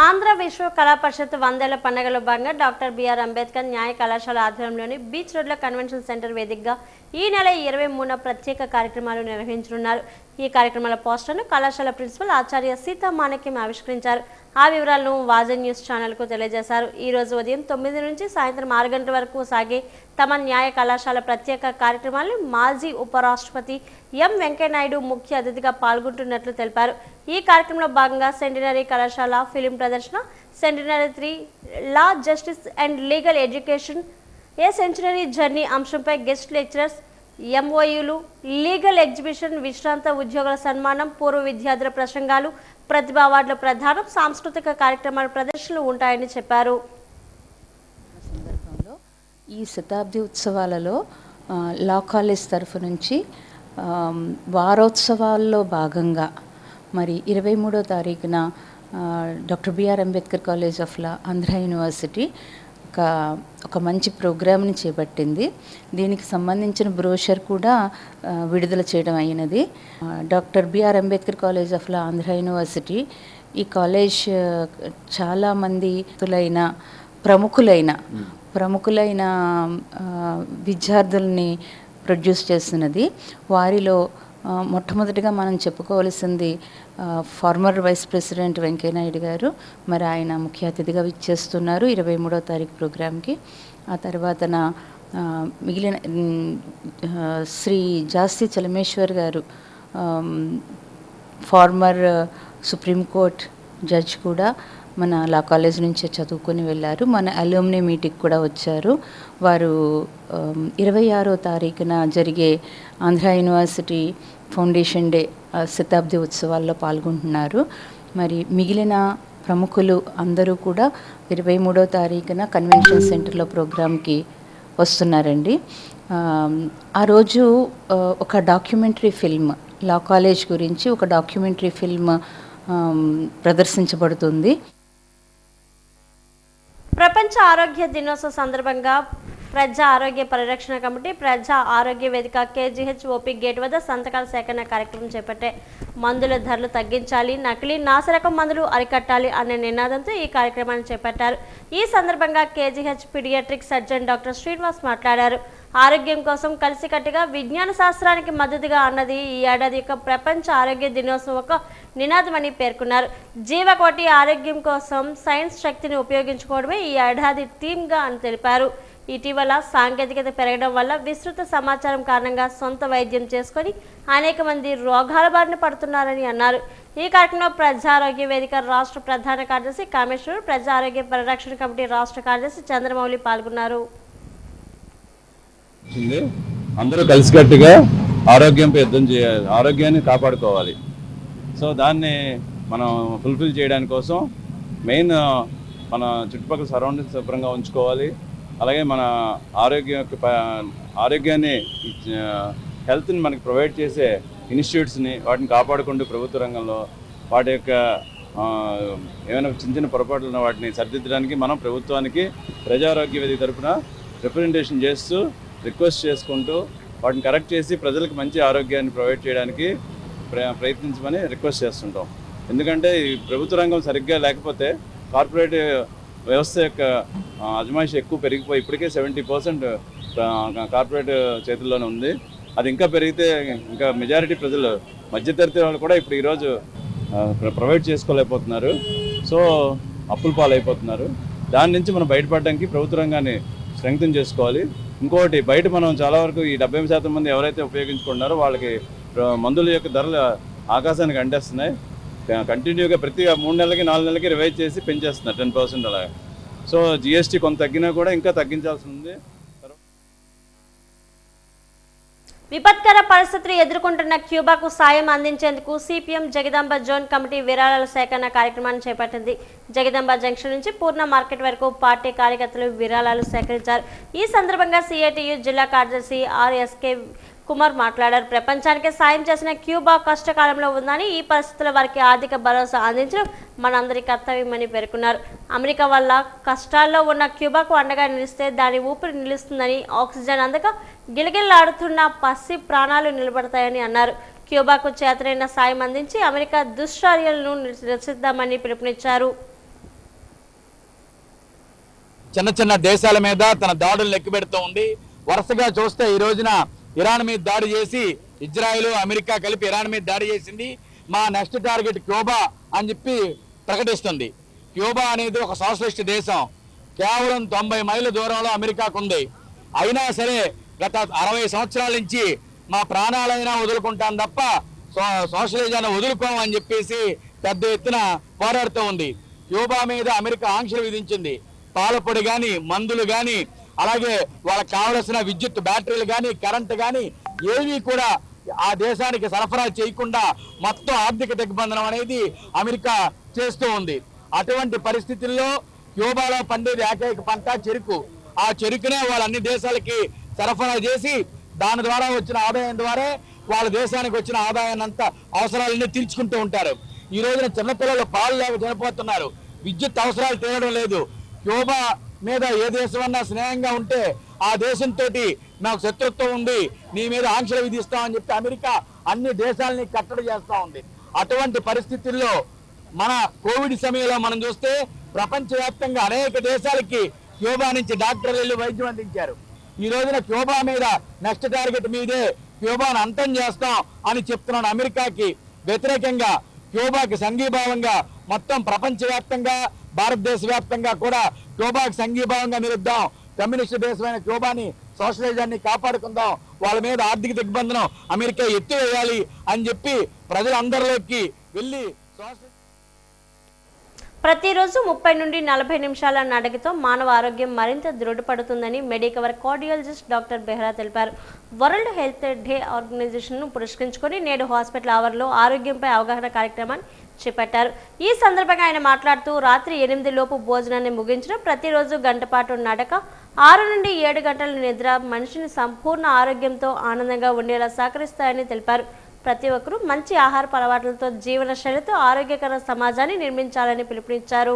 ఆంధ్ర విశ్వ కళా పరిషత్ 100 ఏళ్ల పండుగలో భాగంగా డాక్టర్ బిఆర్ అంబేద్కర్ న్యాయ కళాశాల ఆధ్వర్యంలోని బీచ్ రోడ్ల కన్వెన్షన్ సెంటర్ వేదికగా ఈ నెల 23న ప్రత్యేక కార్యక్రమాలు నిర్వహించనున్నారు. ఈ కార్యక్రమాల పోస్టర్ను కళాశాల ప్రిన్సిపల్ ఆచార్య సీతా మాణిక్యం ఆవిష్కరించారు. ఆ వివరాలను వాజన్ న్యూస్ ఛానల్కు తెలియజేశారు. ఈ రోజు ఉదయం 9 నుంచి సాయంత్రం 6 గంటల వరకు సాగే తమ న్యాయ కళాశాల ప్రత్యేక కార్యక్రమాలను మాజీ ఉపరాష్ట్రపతి ఎం వెంకయ్యనాయుడు ముఖ్య అతిథిగా పాల్గొంటున్నట్లు తెలిపారు. ఈ కార్యక్రమంలో భాగంగా సెంటినరీ కళాశాల ఫిలిం ప్రదర్శన, centenary 3 law, justice and legal education, A centenary journey అంశంపై గెస్ట్ లెక్చరర్స్, ఎంఓయూలు, లీగల్ ఎగ్జిబిషన్, విశ్రాంత ఉద్యోగుల సన్మానం, పూర్వ విద్యార్థుల ప్రసంగాలు, ప్రతిభా అవార్డుల ప్రధానం, సాంస్కృతిక కార్యక్రమాల ప్రదర్శనలు ఉంటాయని చెప్పారు. ఈ శతాబ్ది ఉత్సవాలలో లా కాలేజ్ తరఫు నుంచి వారోత్సవాల్లో భాగంగా మరి 23వ తారీఖున doctor B R Ambedkar college of law, Andhra university ఒక మంచి ప్రోగ్రామ్ని చేపట్టింది. దీనికి సంబంధించిన బ్రోషర్ కూడా విడుదల చేయడం అయినది. Doctor B R Ambedkar college of law, Andhra university ఈ కాలేజ్ చాలామంది ప్రముఖులైన విద్యార్థుల్ని ప్రొడ్యూస్ చేస్తున్నది. వారిలో మొట్టమొదటిగా మనం చెప్పుకోవాల్సింది ఫార్మర్ వైస్ ప్రెసిడెంట్ వెంకయ్యనాయుడు గారు. మరి ఆయన ముఖ్య అతిథిగా విచ్చేస్తున్నారు 23వ తారీఖు ప్రోగ్రామ్కి. ఆ తర్వాతన మిగిలిన శ్రీ జాస్తి చలమేశ్వర్ గారు ఫార్మర్ సుప్రీంకోర్ట్ జడ్జ్ కూడా మన లా కాలేజ్ నుంచే చదువుకొని వెళ్ళారు. మన అల్యూమినీ మీటింగ్ కూడా వచ్చారు. వారు 26వ తారీఖున జరిగే ఆంధ్ర యూనివర్సిటీ ఫౌండేషన్ డే శతాబ్ది ఉత్సవాల్లో పాల్గొంటున్నారు. మరి మిగిలిన ప్రముఖులు అందరూ కూడా 23వ తారీఖున కన్వెన్షన్ సెంటర్లో ప్రోగ్రామ్కి వస్తున్నారండి. ఆ రోజు ఒక డాక్యుమెంటరీ ఫిల్మ్ లా కాలేజ్ గురించి ఒక డాక్యుమెంటరీ ఫిల్మ్ ప్రదర్శించబడుతుంది. ప్రపంచ ఆరోగ్య దినోత్సవ సందర్భంగా ప్రజా ఆరోగ్య పరిరక్షణ కమిటీ ప్రజా ఆరోగ్య వేదిక కేజీహెచ్ ఓపీ గేట్ వద్ద సంతకాల సేకరణ కార్యక్రమం చేపట్టే మందుల ధరలు తగ్గించాలి, నకిలీ నాసిరకం మందులు అరికట్టాలి అనే నినాదంతో ఈ కార్యక్రమాన్ని చేపట్టారు. ఈ సందర్భంగా KGH paediatric surgeon doctor Srinivas మాట్లాడారు. ఆరోగ్యం కోసం కలిసికట్టుగా విజ్ఞాన శాస్త్రానికి మద్దతుగా అన్నది ఈ ఏడాది యొక్క ప్రపంచ ఆరోగ్య దినోత్సవం ఒక నినాదమని పేర్కొన్నారు. జీవకోటి ఆరోగ్యం కోసం సైన్స్ శక్తిని ఉపయోగించుకోవడమే ఈ ఏడాది థీమ్గా అని తెలిపారు. ఇటీవల సాంకేతికత పెరగడం వల్ల విస్తృత సమాచారం కారణంగా సొంత వైద్యం చేసుకొని అనేక మంది రోగాల బారిన పడుతున్నారని అన్నారు. ఈ కార్యక్రమంలో ప్రజారోగ్య వేదిక రాష్ట్ర ప్రధాన కార్యదర్శి కామేశ్వర్, ప్రజా ఆరోగ్య పరిరక్షణ కమిటీ రాష్ట్ర కార్యదర్శి చంద్రమౌళి పాల్గొన్నారు. అందరూ కలిసికట్టుగా ఆరోగ్యంపై యుద్ధం చేయాలి, ఆరోగ్యాన్ని కాపాడుకోవాలి. సో దాన్ని మనం ఫుల్ఫిల్ చేయడానికి కోసం మెయిన్ మన చుట్టుపక్కల సరౌండింగ్స్ శుభ్రంగా ఉంచుకోవాలి. అలాగే మన ఆరోగ్యాన్ని హెల్త్ని మనకి ప్రొవైడ్ చేసే ఇన్స్టిట్యూట్స్ని వాటిని కాపాడుకుంటూ ప్రభుత్వ రంగంలో వాటి యొక్క ఏమైనా చిన్న చిన్న పొరపాట్లు ఉన్న వాటిని సరిదిద్దడానికి మనం ప్రభుత్వానికి ప్రజారోగ్య వేదిక తరఫున రిప్రజెంటేషన్ చేస్తూ రిక్వెస్ట్ చేసుకుంటూ వాటిని కరెక్ట్ చేసి ప్రజలకు మంచి ఆరోగ్యాన్ని ప్రొవైడ్ చేయడానికి ప్రయత్నించమని రిక్వెస్ట్ చేస్తుంటాం. ఎందుకంటే ఈ ప్రభుత్వ రంగం సరిగ్గా లేకపోతే కార్పొరేట్ వ్యవస్థ యొక్క అజమాయిషి ఎక్కువ పెరిగిపోయి ఇప్పటికే 70% కార్పొరేట్ చేతుల్లోనే ఉంది. అది ఇంకా పెరిగితే ఇంకా మెజారిటీ ప్రజలు మధ్యతరగతి వాళ్ళు కూడా ఇప్పుడు ఈరోజు ప్రొవైడ్ చేసుకోలేకపోతున్నారు. సో అప్పుల పాలైపోతున్నారు. దాని నుంచి మనం బయటపడడానికి ప్రభుత్వ రంగాన్ని స్ట్రెంగ్తన్ చేసుకోవాలి. ఇంకోటి బయట మనం చాలా వరకు ఈ 70% మంది ఎవరైతే ఉపయోగించుకుంటున్నారో వాళ్ళకి మందుల యొక్క ధరలు ఆకాశానికి అంటేస్తున్నాయి. కంటిన్యూగా ప్రతి 3 నెలలకి 4 నెలలకి రివైజ్ చేసి పెంచేస్తున్నారు 10% అలాగా. సో జిఎస్టీ కొంత తగ్గినా కూడా ఇంకా తగ్గించాల్సి ఉంది. విపత్కర పరిస్థితులు ఎదుర్కొంటున్న క్యూబాకు సాయం అందించేందుకు సిపిఎం జగదాంబ జోన్ కమిటీ విరాళాల సేకరణ కార్యక్రమాన్ని చేపట్టింది. జగదాంబ జంక్షన్ నుంచి పూర్ణ మార్కెట్ వరకు పార్టీ కార్యకర్తలు విరాళాలు సేకరించారు. ఈ సందర్భంగా సిఐటియు జిల్లా కార్యదర్శి ఆర్ఎస్కే కుమార్ మాట్లాడారు. ప్రపంచానికి సాయం చేసిన క్యూబా కష్టకాలంలో ఉందని, ఈ పరిస్థితుల వారికి ఆర్థిక భరోసా అందించడం మనందరి కర్తవ్యమని పేర్కొన్నారు. అమెరికా వల్ల కష్టాల్లో ఉన్న క్యూబాకు అండగా నిలిస్తే దాని ఊపిరి నిలుస్తుందని, ఆక్సిజన్ అందక గిలగిల్లాడుతున్న పసి ప్రాణాలు నిలబడతాయని అన్నారు. క్యూబాకు చేతనైన సాయం అందించి అమెరికా దుశ్చర్యలను నిరసిద్దామని పిలుపునిచ్చారు. చిన్న చిన్న దేశాల మీద తన దాడులు లెక్కబెడుతూ ఉంది. వరుసగా చూస్తే ఈ రోజున ఇరాన్ మీద దాడి చేసి ఇజ్రాయెల్ అమెరికా కలిపి ఇరాన్ మీద దాడి చేసింది. మా నెక్స్ట్ టార్గెట్ క్యూబా అని చెప్పి ప్రకటిస్తుంది. క్యూబా అనేది ఒక సోషలిస్ట్ దేశం. కేవలం 90 మైళ్ళ దూరంలో అమెరికాకు ఉంది. అయినా సరే గత 60 సంవత్సరాల నుంచి మా ప్రాణాలైనా వదులుకుంటాం తప్ప సోషలిజాన్ని వదులుకోమని చెప్పేసి పెద్ద ఎత్తున పోరాడుతూ ఉంది. క్యూబా మీద అమెరికా ఆంక్షలు విధించింది. పాలపొడి కానీ, మందులు కానీ, అలాగే వాళ్ళకి కావలసిన విద్యుత్ బ్యాటరీలు కానీ, కరెంటు కానీ ఏవి కూడా ఆ దేశానికి సరఫరా చేయకుండా మొత్తం ఆర్థిక దిగ్బంధనం అనేది అమెరికా చేస్తూ ఉంది. అటువంటి పరిస్థితుల్లో క్యూబాలో పండేది ఏకైక పంట చెరుకు. ఆ చెరుకునే వాళ్ళు అన్ని దేశాలకి సరఫరా చేసి దాని ద్వారా వచ్చిన ఆదాయం ద్వారా వాళ్ళ దేశానికి వచ్చిన ఆదాయాన్ని అంతా అవసరాలన్నీ తీర్చుకుంటూ ఉంటారు. ఈ రోజున చిన్నపిల్లలు పాలు లేక చనిపోతున్నారు. విద్యుత్ అవసరాలు తీరడం లేదు. క్యూబా మీద ఏ దేశం అన్నా స్నేహంగా ఉంటే ఆ దేశంతో నాకు శత్రుత్వం ఉంది, నీ మీద ఆంక్షలు విధిస్తామని చెప్పి అమెరికా అన్ని దేశాలని కట్టడి చేస్తూ ఉంది. అటువంటి పరిస్థితుల్లో మన కోవిడ్ సమయంలో మనం చూస్తే ప్రపంచవ్యాప్తంగా అనేక దేశాలకి క్యూబా నుంచి డాక్టర్లు వైద్యం అందించారు. ఈ రోజున క్యూబా మీద నెక్స్ట్ టార్గెట్ మీదే, క్యూబాను అంతం చేస్తాం అని చెప్తున్నాను. అమెరికాకి వ్యతిరేకంగా క్యూబాకి సంఘీభావంగా మొత్తం ప్రపంచవ్యాప్తంగా భారతదేశ వ్యాప్తంగా కూడా క్యూబాకి సంఘీభావంగా నిలుద్దాం. కమ్యూనిస్టు దేశమైన క్యూబాని సోషలిజాన్ని కాపాడుకుందాం, వాళ్ళ మీద ఆర్థిక దిగ్బంధనం అమెరికా ఎత్తివేయాలి అని చెప్పి ప్రజలందరిలోకి వెళ్ళి ప్రతిరోజు 30 నుండి 40 నిమిషాల నడకతో మానవ ఆరోగ్యం మరింత దృఢపడుతుందని మెడికవర్ కార్డియాలజిస్ట్ డాక్టర్ బెహ్రా తెలిపారు. వరల్డ్ హెల్త్ డే ఆర్గనైజేషన్ను పురస్కరించుకొని నేడు హాస్పిటల్ అవర్లో ఆరోగ్యంపై అవగాహన కార్యక్రమాన్ని చేపట్టారు. ఈ సందర్భంగా ఆయన మాట్లాడుతూ రాత్రి 8 లోపు భోజనాన్ని ముగించడం, ప్రతిరోజు గంటపాటు నడక, 6 నుండి 7 గంటల నిద్ర మనిషిని సంపూర్ణ ఆరోగ్యంతో ఆనందంగా ఉండేలా సహకరిస్తాయని తెలిపారు. ప్రతి ఒక్కరూ మంచి ఆహారపు అలవాట్లతో జీవన శైలితో ఆరోగ్యకర సమాజాన్ని నిర్మించాలని పిలుపునిచ్చారు.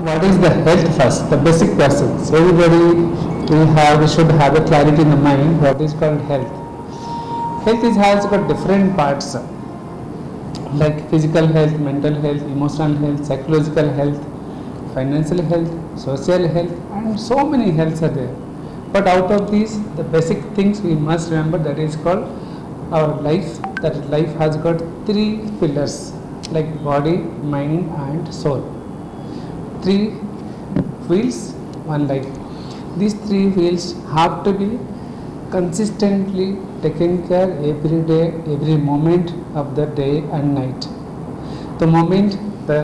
What is the health first? The basic questions. Everybody should have a clarity in the mind. What is called health? Health has got different parts, like physical health, mental health, emotional health, psychological health, financial health, social health, and so many healths are there. But out of these, the basic things we must remember, that is called our life. That life has got 3 pillars, like body, mind, and soul. 3 wheels, 1 life. These 3 wheels have to be consistently taken care every day, every moment of the day and night. The moment the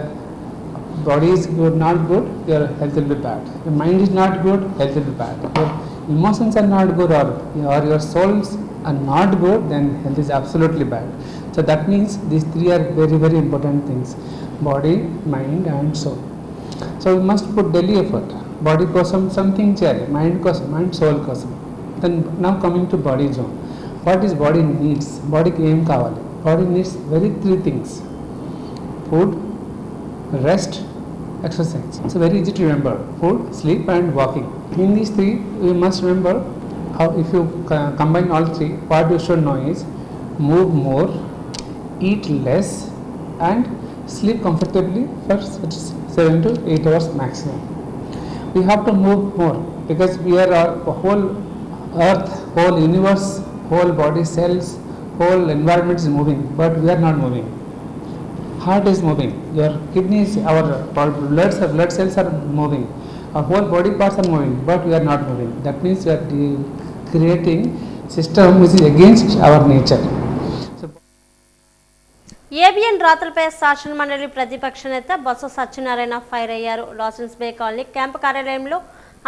body is good, not good, your health will be bad. Your mind is not good, health will be bad. Your emotions are not good, or your souls are not good, then health is absolutely bad. So that means these 3 are very, very important things: body, mind, and soul. So we must put daily effort. Body kosam something cheyali, mind kosam and soul kosam. Then now coming to body zone. What is body needs? Body ki em kavali? Body needs very 3 things: food, rest, exercise. It's very easy to remember: food, sleep, and walking. In these 3, we must remember how, if you combine all 3, what you should know is move more, eat less, and sleep comfortably for 7 to 8 hours maximum. We have to move more because we are a whole earth, whole universe, whole body cells, whole environment is moving, but we are not moving. Heart is moving, your kidneys, our blood cells are moving, our whole body parts are moving, but we are not moving. That means we are creating system which is against our nature. ABN రాతలపై శాసన మండలి ప్రతిపక్ష నేత బొత్స సత్యనారాయణ ఫైర్ అయ్యారు. లాసెన్స్ బే కాలనీ క్యాంపు కార్యాలయంలో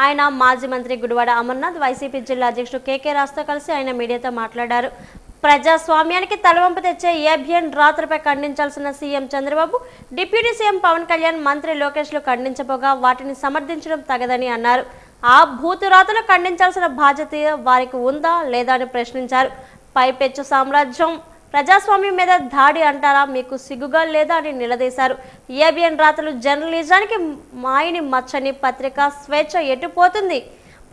ఆయన మాజీ మంత్రి గుడివాడ అమర్నాథ్, వైసీపీ జిల్లా అధ్యక్షుడు కేకే రాజుతో కలిసి ఆయన మీడియాతో మాట్లాడారు. ప్రజాస్వామ్యానికి తలవంపు తెచ్చే ఏబిఎన్ రాతలపై ఖండించాల్సిన CM Chandrababu, deputy CM Pawan Kalyan, మంత్రి లోకేష్లు ఖండించబోగా వాటిని సమర్థించడం తగదని అన్నారు. ఆ భూతు రాతలు ఖండించాల్సిన బాధ్యత వారికి ఉందా లేదా అని ప్రశ్నించారు. పైపెచ్చు సామ్రాజ్యం ప్రజాస్వామ్యం మీద దాడి అంటారా, మీకు సిగ్గుగా లేదా అని నిలదీశారు. ఏబిఎన్ రాతలు జర్నలిజానికి మాయని మచ్చని పత్రిక స్వేచ్ఛ ఎటుపోతుంది,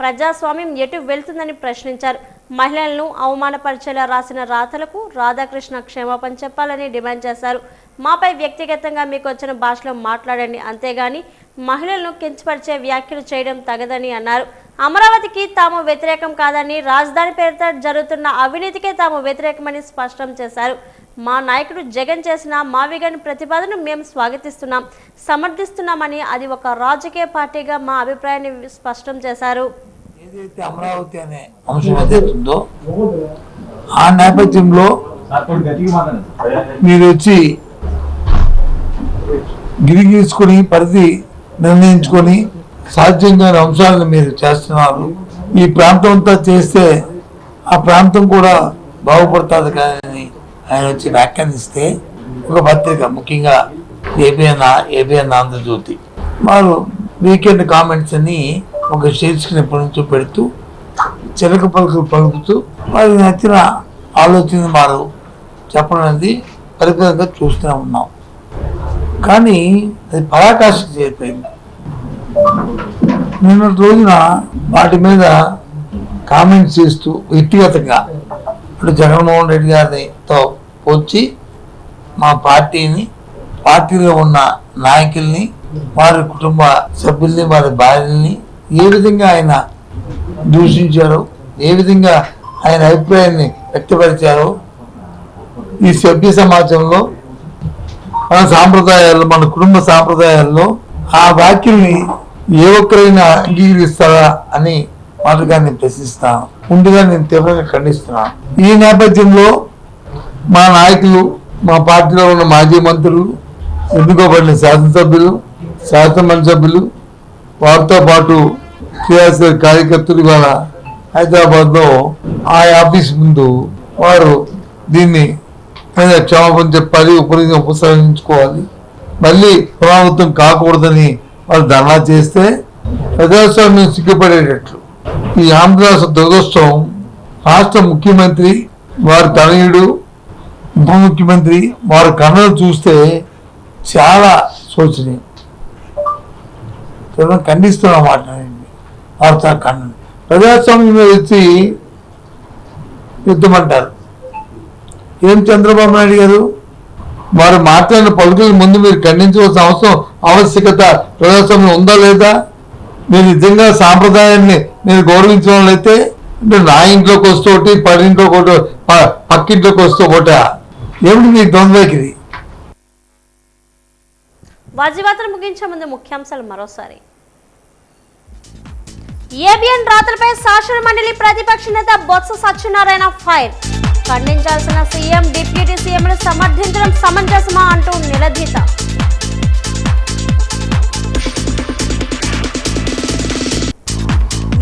ప్రజాస్వామ్యం ఎటు వెళ్తుందని ప్రశ్నించారు. మహిళలను అవమానపరిచేలా రాసిన రాతలకు రాధాకృష్ణ క్షమాపణ చెప్పాలని డిమాండ్ చేశారు. మాపై వ్యక్తిగతంగా మీకు వచ్చిన భాషలో మాట్లాడండి, అంతేగాని మహిళలను కించపరిచే వ్యాఖ్యలు చేయడం తగదని అన్నారు. అమరావతికి తాము వ్యతిరేకం కాదని, రాజధాని పేరుతో జరుగుతున్న అవినీతికే తాము వ్యతిరేకమని స్పష్టం చేశారు. మా నాయకుడు జగన్ చేసిన మావిగని ప్రతిపాదన మేము స్వాగతిస్తున్నాం, సమర్థిస్తున్నామని, అది ఒక రాజకీయ పార్టీగా మా అభిప్రాయాన్ని స్పష్టం చేశారు. ఏదైతే అమరావతి అనే అంశం ఏదైతుందో ఆ నేపథ్యంలో మీరు వచ్చి గిరిగీసుకొని పరిధి నిర్ణయించుకొని సాధ్యం కాని అంశాలను మీరు చేస్తున్నారు. ఈ ప్రాంతం అంతా చేస్తే ఆ ప్రాంతం కూడా బాగుపడుతుంది కానీ ఆయన వచ్చి వ్యాఖ్యానిస్తే ఒక పత్రిక, ముఖ్యంగా ఏబిఎన్ ఆంధ్రజ్యోతి వారు వీకెండ్ కామెంట్స్ అని ఒక శీర్షికను ఎప్పటి నుంచో పెడుతూ చిలక పలుకులు పలుకుతూ వారికి నచ్చిన ఆలోచన వారు చెప్పడం అనేది పరికరంగా చూస్తూనే ఉన్నాం. కానీ అది పరాకాష్ఠకు చేరిపోయింది. నిన్నటి రోజున వాటి మీద కామెంట్స్ చేస్తూ వ్యక్తిగతంగా ఇప్పుడు జగన్మోహన్ రెడ్డి గారితో వచ్చి మా పార్టీలో ఉన్న నాయకుల్ని, వారి కుటుంబ సభ్యుల్ని, వారి భార్యల్ని ఏ విధంగా ఆయన దూషించారో, ఏ విధంగా ఆయన అభిప్రాయాన్ని వ్యక్తపరిచారో ఈ సభ్య సమాజంలో మన సాంప్రదాయాల్లో, మన కుటుంబ సాంప్రదాయాల్లో ఆ వ్యాఖ్యల్ని ఏ ఒక్కరైనా అంగీకరిస్తారా అని మాటగా నేను ప్రశ్నిస్తాను. ముందుగా నేను తీవ్రంగా ఖండిస్తున్నాను. ఈ నేపథ్యంలో మా నాయకులు, మా పార్టీలో ఉన్న మాజీ మంత్రులు, ఎన్నుకోబడిన శాసనసభ్యులు, శాసనమండలి సభ్యులు, వారితో పాటు టీఆర్ఎస్ కార్యకర్తలు ఇవాళ హైదరాబాద్లో ఆ ఆఫీస్ ముందు వారు దీన్ని క్షమాపణ చెప్పాలి, ఉపసంహరించుకోవాలి, మళ్ళీ పునరావృతం కాకూడదని వాళ్ళు ధర్నా చేస్తే ప్రజాస్వామ్యం సిగ్గుపడేటట్లు ఈ ఆంధ్రప్రదేశ్ దురదృష్టం. రాష్ట్ర ముఖ్యమంత్రి, వారి తనయుడు, ఉప ముఖ్యమంత్రి వారి కన్నులు చూస్తే చాలా శోచనీయం. ఖండిస్తున్నా మాట్లాడండి. వార్తా కన్ను ప్రజాస్వామ్యం వచ్చి యుద్ధమంటారు. ఏం చంద్రబాబు నాయుడు గారు వారు మాట్లాడిన పలుకుల ముందు మీరు ఖండించవలసిన ఆవశ్యకత ప్రజాస్వామ్యం ఉందా లేదా? మీరు నిజంగా సాంప్రదాయాన్ని మీరు గౌరవించిన వాళ్ళైతే నా ఇంట్లోకి వస్తూ ఒకటి, పడింట్లోకి ఒకటి, పక్కింట్లోకి వస్తూ ఒకట, ఏమిటి మీ ద్వంద్వైఖరి? వాజీవార్తలు ముగించే ముందు ముఖ్యాంశాలు మరోసారి. ఏబిఎన్ రాతలపై శాసన మండలి ప్రతిపక్ష నేత బొత్స సత్యనారాయణ ఫైర్. ఖండించాల్సిన సీఎం, డిప్యూటీ సీఎంను సమర్థించడం సమంజసమా అంటూ నిలదీత.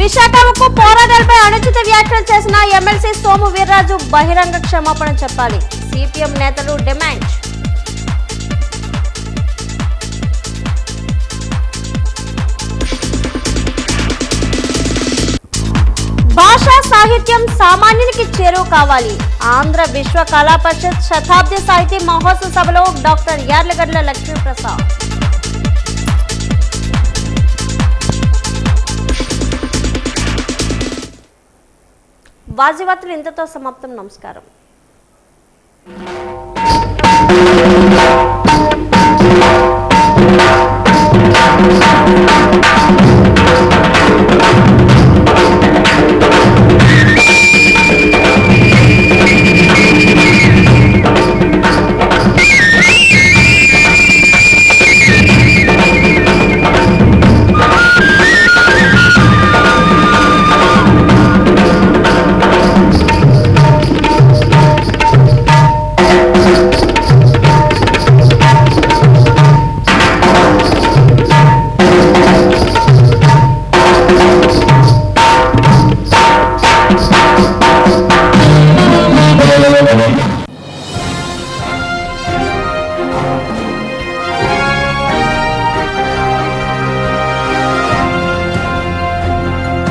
విశాఖ ఉక్కు పోరాటాలపై అనుచిత వ్యాఖ్యలు చేసిన ఎమ్మెల్సీ సోము వీర్రాజు బహిరంగ క్షమాపణ చెప్పాలి. సిపిఎం నేతలు డిమాండ్. భాషా సాహిత్యం సామాన్యునికి చేరువ కావాలి. ఆంధ్ర విశ్వ కళా పరిషత్ శతాబ్ది సాహితీ మహోత్సవ సభలో డాక్టర్ యార్లగడ్ల లక్ష్మీప్రసాద్. వాజీవార్తలు ఇంతతో సమాప్తం. నమస్కారం.